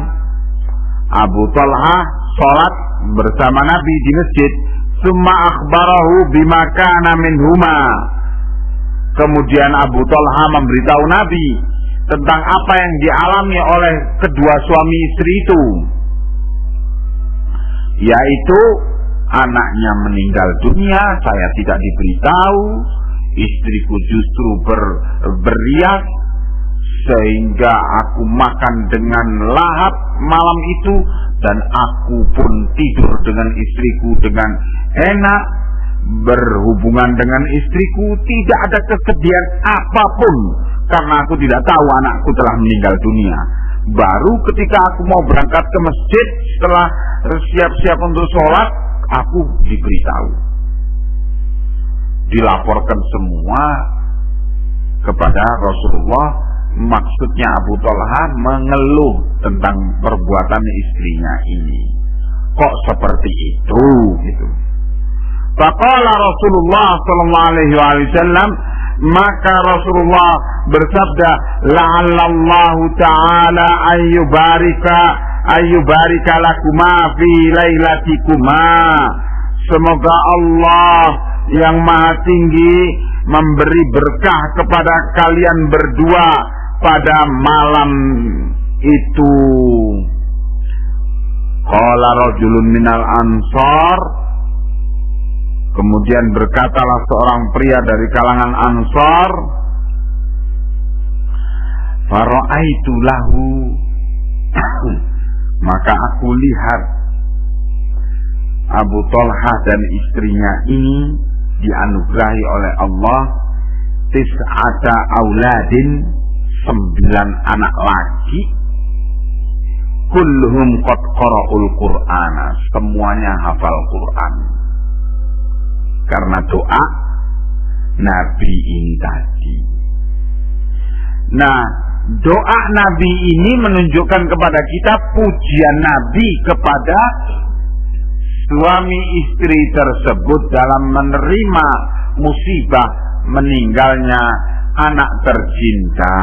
Abu Thalha salat bersama Nabi di masjid. Summa akhbarahu bima kana minhuma. Kemudian Abu Thalha memberitahu Nabi tentang apa yang dialami oleh kedua suami istri itu, yaitu anaknya meninggal dunia, saya tidak diberitahu, istriku justru beriak sehingga aku makan dengan lahap malam itu, dan aku pun tidur dengan istriku dengan enak, berhubungan dengan istriku, tidak ada kesedihan apapun karena aku tidak tahu anakku telah meninggal dunia. Baru ketika aku mau berangkat ke masjid setelah siap-siap untuk sholat, aku diberitahu, dilaporkan semua kepada Rasulullah. Maksudnya Abu Thalha mengeluh tentang perbuatan istrinya ini. Kok seperti itu gitu. Faqala Rasulullah sallallahu alaihi wasallam, maka Rasulullah bersabda, la'allallahu ta'ala ayyubarika lakuma fi lailatikuma. Semoga Allah yang Maha Tinggi memberi berkah kepada kalian berdua pada malam itu. Qala rajulun minal ansar. Kemudian berkatalah seorang pria dari kalangan Ansar, fara'aitu lahu, maka aku lihat Abu Thalha dan istrinya ini dianugerahi oleh Allah tis'ata auladin, 9 anak laki, kulluhum qad qara'ul Qur'ana, semuanya hafal Quran karena doa Nabi ini tadi. Nah, doa Nabi ini menunjukkan kepada kita pujian Nabi kepada suami istri tersebut dalam menerima musibah meninggalnya anak tercinta.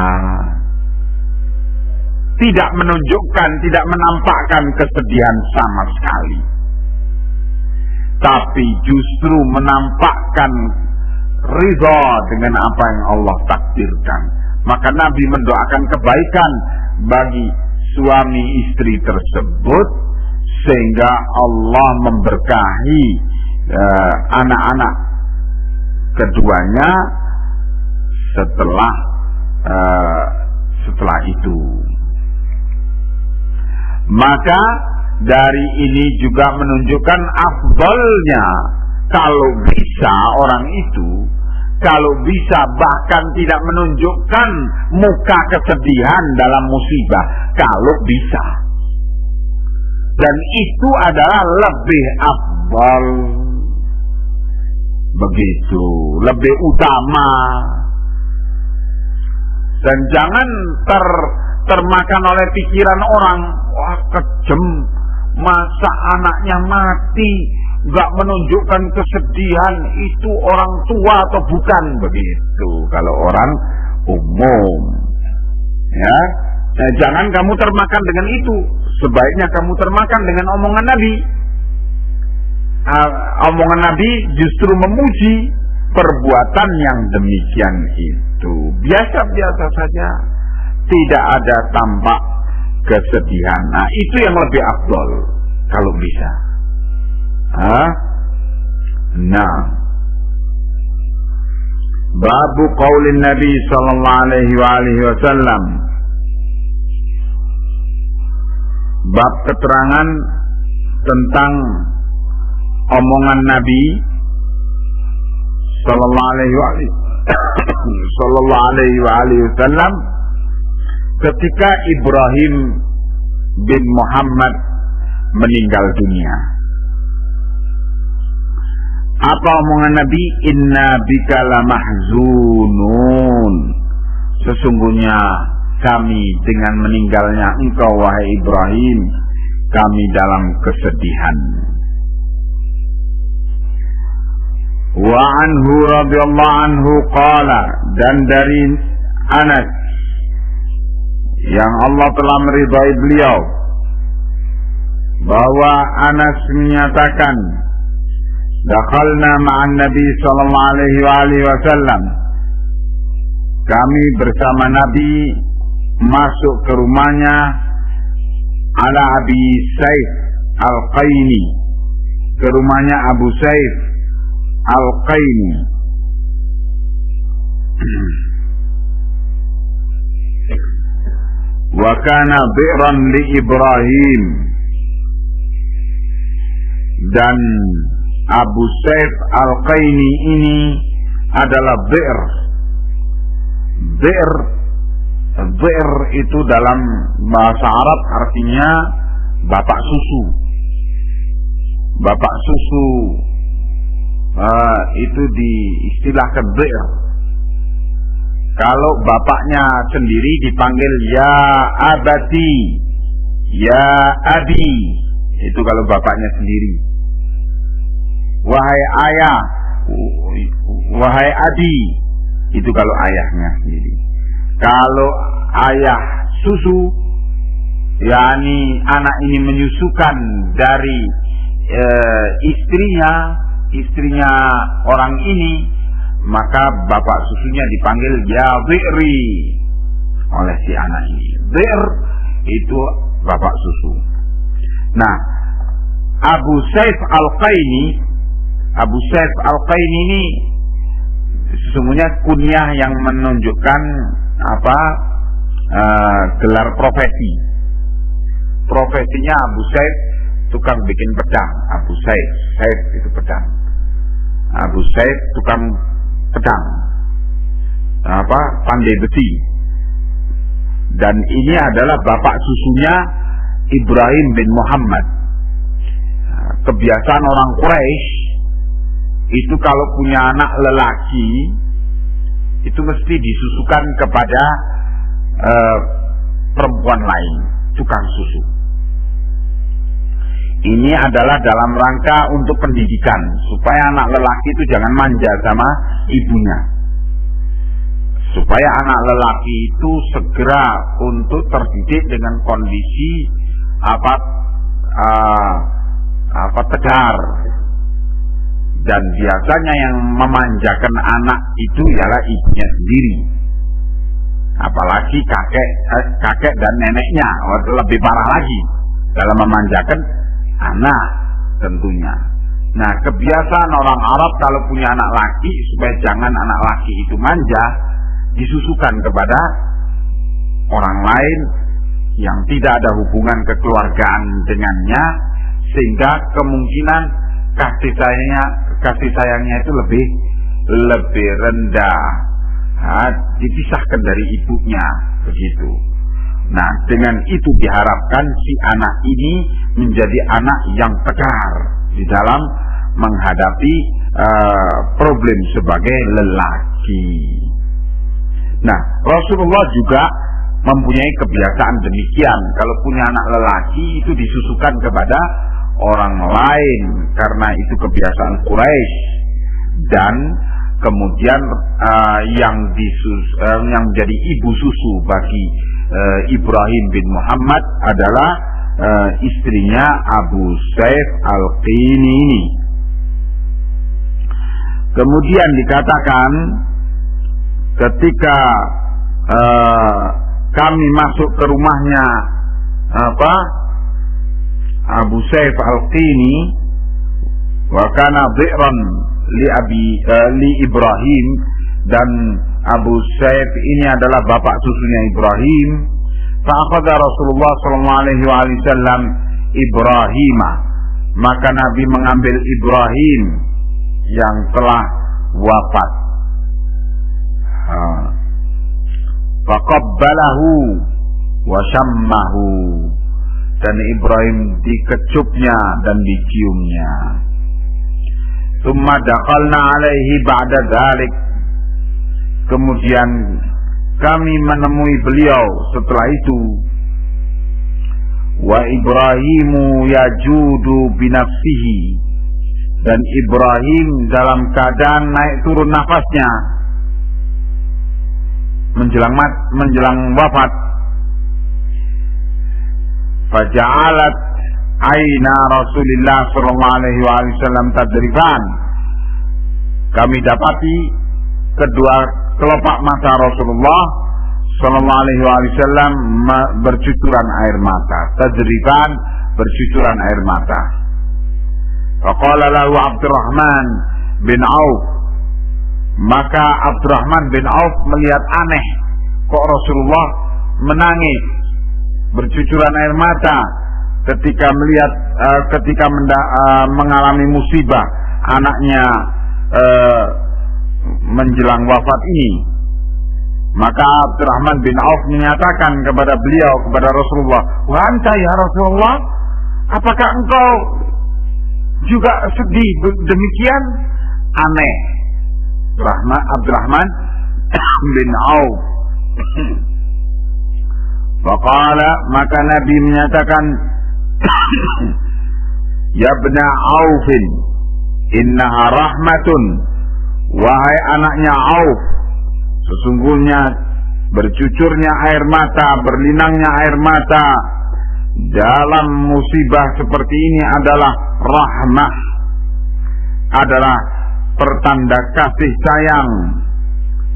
Tidak menunjukkan, tidak menampakkan kesedihan sama sekali, tapi justru menampakkan ridha dengan apa yang Allah takdirkan. Maka Nabi mendoakan kebaikan bagi suami istri tersebut, sehingga Allah memberkahi anak-anak keduanya setelah itu. Maka dari ini juga menunjukkan afdalnya kalau bisa orang itu, kalau bisa bahkan tidak menunjukkan muka kesedihan dalam musibah, kalau bisa. Dan itu adalah lebih afdal. Begitu, lebih utama. Dan jangan termakan oleh pikiran orang, wah kejem, masa anaknya mati gak menunjukkan kesedihan, itu orang tua atau bukan, begitu kalau orang umum, ya. Nah, jangan kamu termakan dengan itu. Sebaiknya kamu termakan dengan omongan Nabi. Omongan Nabi justru memuji perbuatan yang demikian itu. Biasa-biasa saja, tidak ada tampak kesedihan. Nah, itu yang lebih afdol kalau bisa. Nah, babu qaulin Nabi sallallahu alaihi wasallam, bab keterangan tentang omongan Nabi sallallahu alaihi wasallam ketika Ibrahim bin Muhammad meninggal dunia. Apa omongan Nabi? Inna bika lamahzunun. Sesungguhnya kami dengan meninggalnya engkau wahai Ibrahim, kami dalam kesedihan. Wa anhu radhiyallahu anhu qala, dan dari Anas yang Allah telah meridai beliau, bahwa Anas menyatakan, dakhalna ma'an Nabi sallallahu alaihi wasallam, kami bersama Nabi masuk ke rumahnya, ala Abi Saif Al-Qaini, ke rumahnya Abu Saif Al-Qaini. Wa kana bi'ran li Ibrahim, dan Abu Saif Al-Qaini ini adalah bi'r. Bi'r itu dalam bahasa Arab artinya bapak susu. Bapak susu itu diistilahkan bi'r. Kalau bapaknya sendiri dipanggil ya abati, ya abi. Itu kalau bapaknya sendiri. Wahai ayah, wahai adi. Itu kalau ayahnya sendiri. Kalau ayah susu, yakni anak ini menyusukan dari istrinya orang ini, maka bapak susunya dipanggil ya bi'ri oleh si anak ini. Bir itu bapak susu. Nah, Abu Saif Al-Qaini ini sesungguhnya kunyah yang menunjukkan gelar profesi. Profesinya Abu Saif tukang bikin pedang. Abu Saif itu pedang. Abu Saif tukang pedang, pandai besi. Dan ini adalah bapak susunya Ibrahim bin Muhammad. Kebiasaan orang Quraisy itu kalau punya anak lelaki itu mesti disusukan kepada perempuan lain, tukang susu. Ini adalah dalam rangka untuk pendidikan, supaya anak lelaki itu jangan manja sama ibunya, supaya anak lelaki itu segera untuk terdidik dengan kondisi tegar. Dan biasanya yang memanjakan anak itu ialah ibunya sendiri, apalagi kakek dan neneknya, lebih parah lagi dalam memanjakan anak tentunya. Nah, kebiasaan orang Arab kalau punya anak laki, supaya jangan anak laki itu manja, disusukan kepada orang lain yang tidak ada hubungan kekeluargaan dengannya, sehingga kemungkinan kasih sayangnya itu lebih rendah, dipisahkan dari ibunya, begitu. Nah, dengan itu diharapkan si anak ini menjadi anak yang tegar di dalam menghadapi problem sebagai lelaki. Nah, Rasulullah juga mempunyai kebiasaan demikian. Kalau punya anak lelaki itu disusukan kepada orang lain, karena itu kebiasaan Quraisy. Dan kemudian yang menjadi ibu susu bagi Ibrahim bin Muhammad adalah istrinya Abu Saif Al-Qaini ini. Kemudian dikatakan ketika kami masuk ke rumahnya Abu Saif Al-Qaini, wa kana bi'ran li Ibrahim, dan Abu Saif ini adalah bapak susunya Ibrahim. Fa'akhadha Rasulullah sallallahu alaihi wasallam Ibrahim, maka Nabi mengambil Ibrahim yang telah wafat. Faqabbalahu wa shammahu, dan Ibrahim dikecupnya dan diciumnya. Tsumma dakhalna alaihi ba'da dzalik. Kemudian kami menemui beliau setelah itu. Wa Ibrahimu yajudu binafsihi, dan Ibrahim dalam keadaan naik turun nafasnya menjelang wafat. Faja'alat aina Rasulillah sallallahu alaihi wasallam tadrifan. Kami dapati kedua kelopak mata Rasulullah sallallahu alaihi wasallam bercucuran air mata. Tadrifan, bercucuran air mata. Faqala lahu Abdurrahman bin Auf. Maka Abdurrahman bin Auf melihat aneh, kok Rasulullah menangis, bercucuran air mata ketika melihat mengalami musibah anaknya menjelang wafat ini. Maka Abdurrahman bin Auf menyatakan kepada beliau, kepada Rasulullah, "Wa anta ya Rasulullah, apakah engkau juga sedih demikian?" Aneh. Abdurrahman bin Auf. Faqala, maka Nabi menyatakan, "Ya ibna Aufin, innaha rahmatun." Wahai anaknya Auf, sesungguhnya bercucurnya air mata, berlinangnya air mata dalam musibah seperti ini adalah rahmah, adalah pertanda kasih sayang.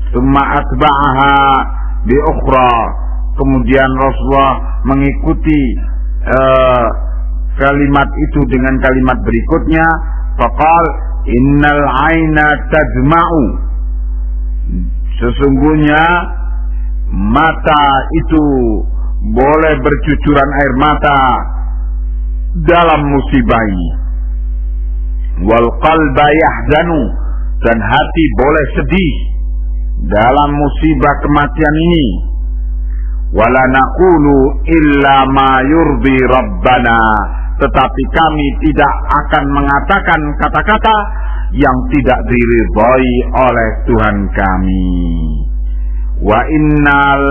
Tsumma atba'aha bi ukhra. Kemudian Rasulullah mengikuti kalimat itu dengan kalimat berikutnya, faqal innal aina tadma'u. Sesungguhnya mata itu boleh bercucuran air mata dalam musibah ini. Wal qalba yahzanu, dan hati boleh sedih dalam musibah kematian ini. Wala naqulu illa ma yurdi rabbana, tetapi kami tidak akan mengatakan kata-kata yang tidak diridhai oleh Tuhan kami. Wa innal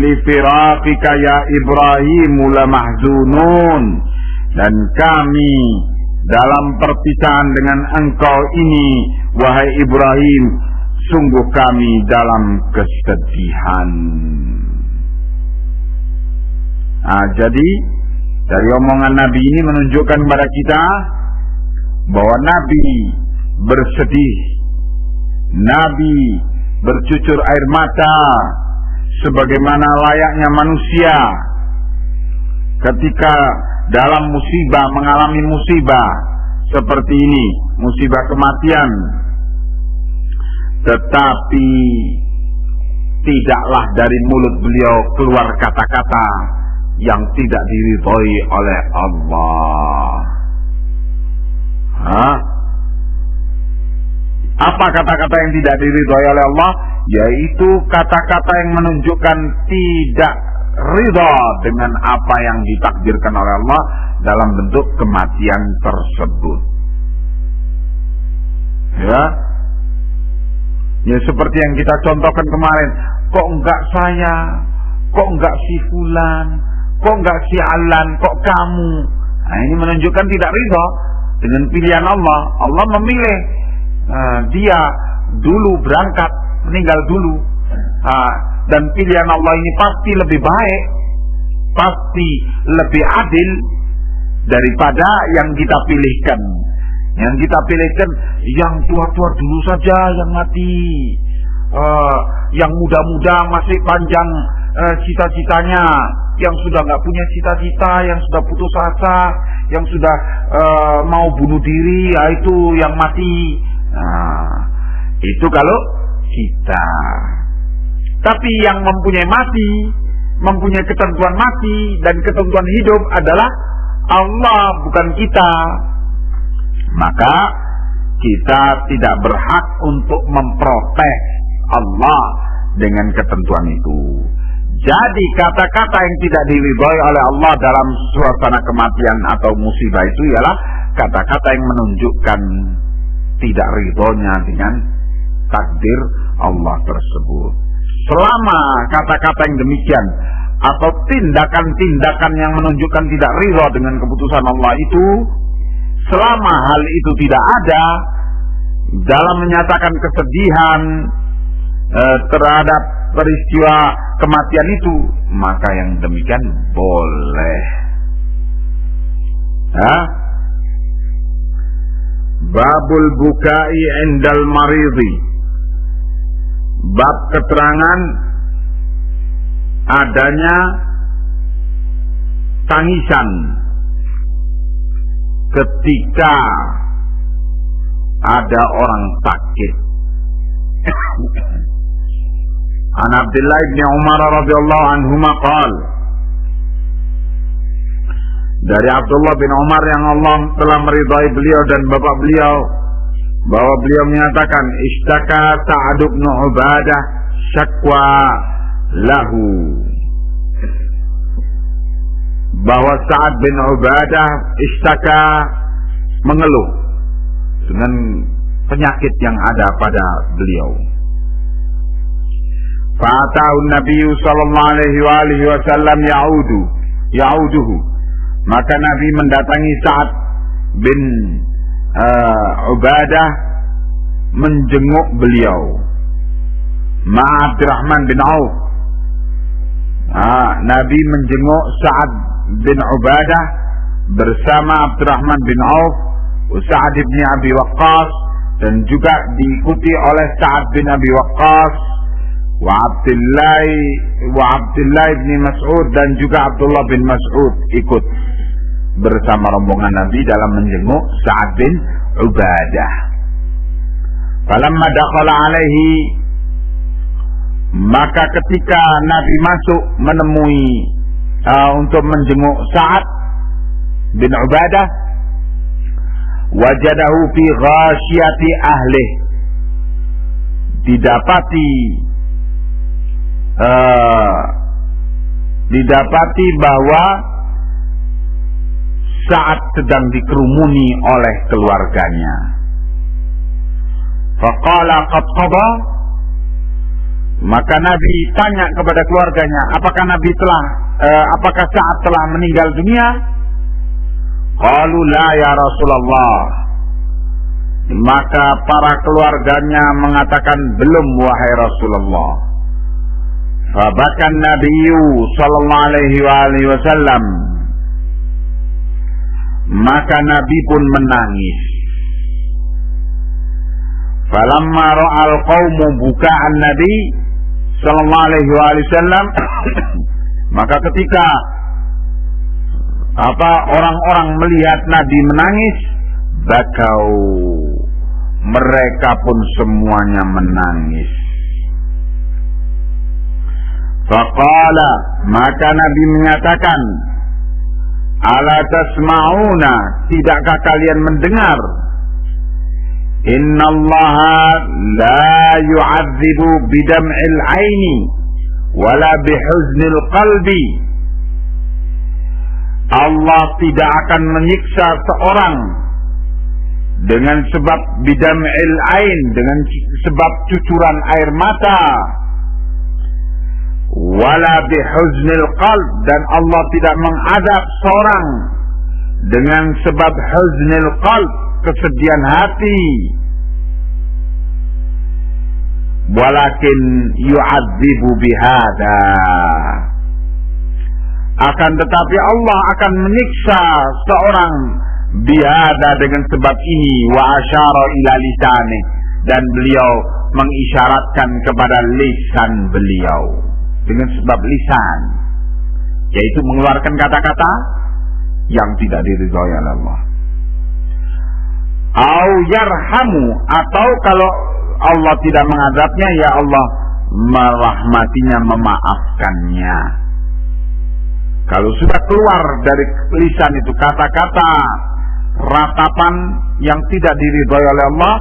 li firaqika ya Ibrahim lamahzunun, dan kami dalam perpisahan dengan engkau ini wahai Ibrahim, sungguh kami dalam kesedihan. Jadi dari omongan Nabi ini menunjukkan kepada kita bahwa Nabi bersedih, Nabi bercucur air mata sebagaimana layaknya manusia ketika dalam musibah, mengalami musibah seperti ini, musibah kematian. Tetapi tidaklah dari mulut beliau keluar kata-kata yang tidak diridhai oleh Allah. Apa kata-kata yang tidak diridhai oleh Allah? Yaitu kata-kata yang menunjukkan tidak ridha dengan apa yang ditakdirkan oleh Allah dalam bentuk kematian tersebut. Ya seperti yang kita contohkan kemarin, kok enggak saya, kok enggak si fulan, kok enggak si alan, kok kamu. Nah, ini menunjukkan tidak ridha dengan pilihan Allah. Allah memilih dia dulu berangkat, meninggal dulu. Dan pilihan Allah ini pasti lebih baik, pasti lebih adil daripada yang kita pilihkan. Yang kita pilihkan yang tua-tua dulu saja yang mati, yang muda-muda masih panjang cita-citanya, yang sudah nggak punya cita-cita, yang sudah putus asa, yang sudah mau bunuh diri, itu yang mati. Itu kalau kita. Tapi yang mempunyai mati, mempunyai ketentuan mati dan ketentuan hidup adalah Allah, bukan kita. Maka kita tidak berhak untuk memprotes Allah dengan ketentuan itu. Jadi kata-kata yang tidak diridhoi oleh Allah dalam suasana kematian atau musibah itu ialah kata-kata yang menunjukkan tidak ridhonya dengan takdir Allah tersebut. Selama kata-kata yang demikian atau tindakan-tindakan yang menunjukkan tidak ridho dengan keputusan Allah itu, selama hal itu tidak ada dalam menyatakan kesedihan terhadap peristiwa kematian itu, maka yang demikian boleh. Babul bukai indal maridi. Bab keterangan adanya tangisan ketika ada orang sakit. An Abdullah bin Umar radhiyallahu anhuma qala, dari Abdullah bin Umar yang Allah telah meridai beliau dan bapak beliau, bahwa beliau menyatakan, ishtaka Sa'ad bin Ubadah syakwa lahu, bahwa Sa'ad bin Ubadah ishtaka mengeluh dengan penyakit yang ada pada beliau. Fa'atahu Nabi sallallahu alaihi wasallam ya'uduhu, maka Nabi mendatangi Sa'ad bin Ubadah menjenguk beliau. Abdurrahman bin Auf. Nabi menjenguk Sa'ad bin Ubadah bersama Abdurrahman bin Auf, Sa'ad bin Abi Waqqas, dan juga diikuti oleh Sa'ad bin Abi Waqqas, wa Abdullah bin Mas'ud, dan juga Abdullah bin Mas'ud ikut bersama rombongan Nabi dalam menjenguk Sa'ad bin Ubadah. Falamma dakhala alaihi, maka ketika Nabi masuk menemui untuk menjenguk Sa'ad bin Ubadah, wajadahu fi ghasyati ahlih, didapati bahwa Sa'ad sedang dikerumuni oleh keluarganya. Faqala qad qada, maka Nabi tanya kepada keluarganya, apakah Sa'ad telah meninggal dunia? Qalu la ya Rasulullah. Maka para keluarganya mengatakan, belum wahai Rasulullah. Fabakan Nabiyyu sallallahu alaihi wasallam, maka Nabi pun menangis. Falamma ra'al qaumu buka'an Nabi sallallahu alaihi wasallam, maka ketika orang-orang melihat Nabi menangis, bakau, mereka pun semuanya menangis. Faqala, maka Nabi menyatakan, ala tasma'una, tidakkah kalian mendengar? Innallaha la yu'adzibu bidam'il aini wala bihuznil qalbi. Allah tidak akan menyiksa seorang dengan sebab bidam'il ain, dengan sebab cucuran air mata, wala bihuznil qalb, dan Allah tidak mengadab seorang dengan sebab huznil qalb, kesedihan hati. Walakin yu'adzibu bihada, akan tetapi Allah akan menyiksa seorang bihada, dengan sebab ini. Wa asyara ila lisani, dan beliau mengisyaratkan kepada lisan beliau, dengan sebab lisan, yaitu mengeluarkan kata-kata yang tidak diridhoi oleh Allah. Au yarhamu, atau kalau Allah tidak mengadabnya, ya Allah merahmatinya, memaafkannya. Kalau sudah keluar dari lisan itu kata-kata ratapan yang tidak diridhoi oleh Allah,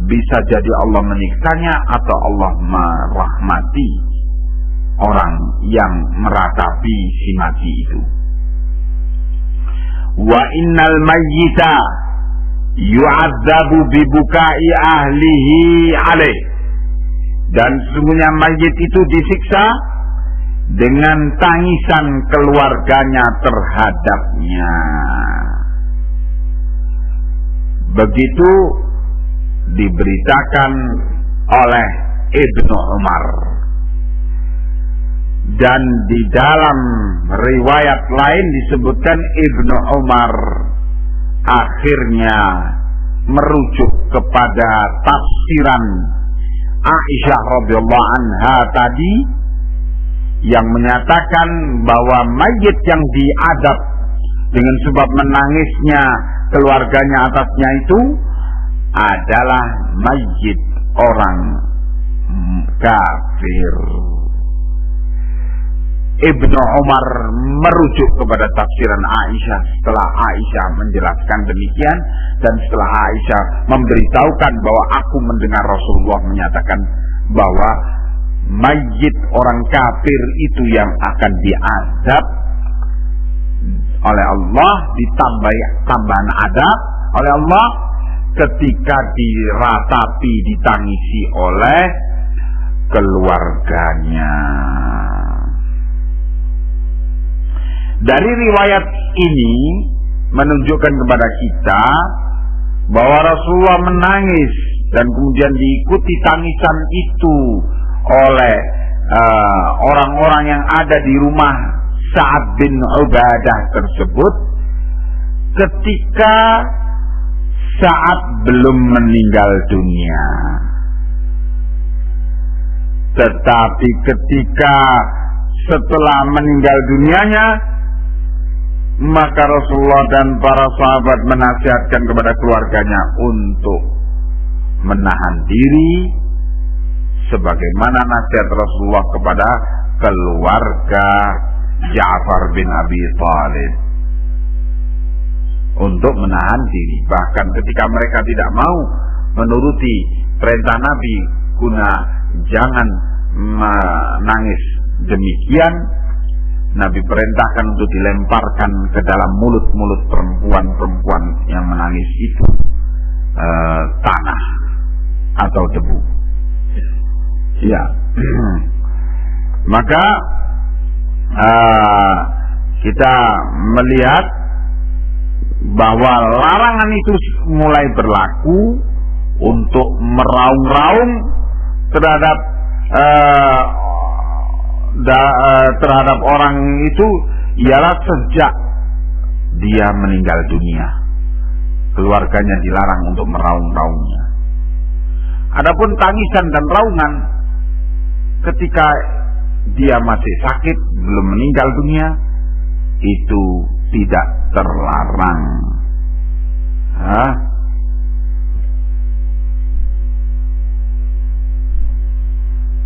bisa jadi Allah menyiksanya atau Allah merahmati orang yang meratapi si mati itu. Wa innal mayyita yu'adzabu bibukai ahlihi alaih. Dan sesungguhnya mayit itu disiksa dengan tangisan keluarganya terhadapnya. Begitu diberitakan oleh Ibnu Umar. Dan di dalam riwayat lain disebutkan Ibnu Umar akhirnya merujuk kepada tafsiran Aisyah radhiyallahu anha tadi yang menyatakan bahwa mayit yang diadab dengan sebab menangisnya keluarganya atasnya itu adalah mayit orang kafir. Ibnu Umar merujuk kepada tafsiran Aisyah setelah Aisyah menjelaskan demikian, dan setelah Aisyah memberitahukan bahwa aku mendengar Rasulullah menyatakan bahwa mayit orang kafir itu yang akan diazab oleh Allah, ditambah tambahan adab oleh Allah ketika diratapi, ditangisi oleh keluarganya. Dari riwayat ini menunjukkan kepada kita bahwa Rasulullah menangis dan kemudian diikuti tangisan itu oleh orang-orang yang ada di rumah Sa'ad bin Ubadah tersebut ketika Sa'ad belum meninggal dunia. Tetapi ketika setelah meninggal dunianya, maka Rasulullah dan para sahabat menasihatkan kepada keluarganya untuk menahan diri, sebagaimana nasihat Rasulullah kepada keluarga Ja'far bin Abi Thalib untuk menahan diri. Bahkan ketika mereka tidak mau menuruti perintah Nabi guna jangan menangis demikian, Nabi perintahkan untuk dilemparkan ke dalam mulut-mulut perempuan-perempuan yang menangis itu tanah atau debu. Ya, maka kita melihat bahwa larangan itu mulai berlaku untuk meraung-raung terhadap terhadap orang itu ialah sejak dia meninggal dunia. Keluarganya dilarang untuk meraung-raungnya. Adapun tangisan dan raungan ketika dia masih sakit, belum meninggal dunia, itu tidak terlarang.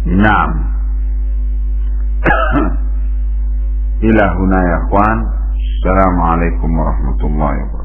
Naam. Ilahuna ya ikhwan. Assalamualaikum warahmatullahi wabarakatuh.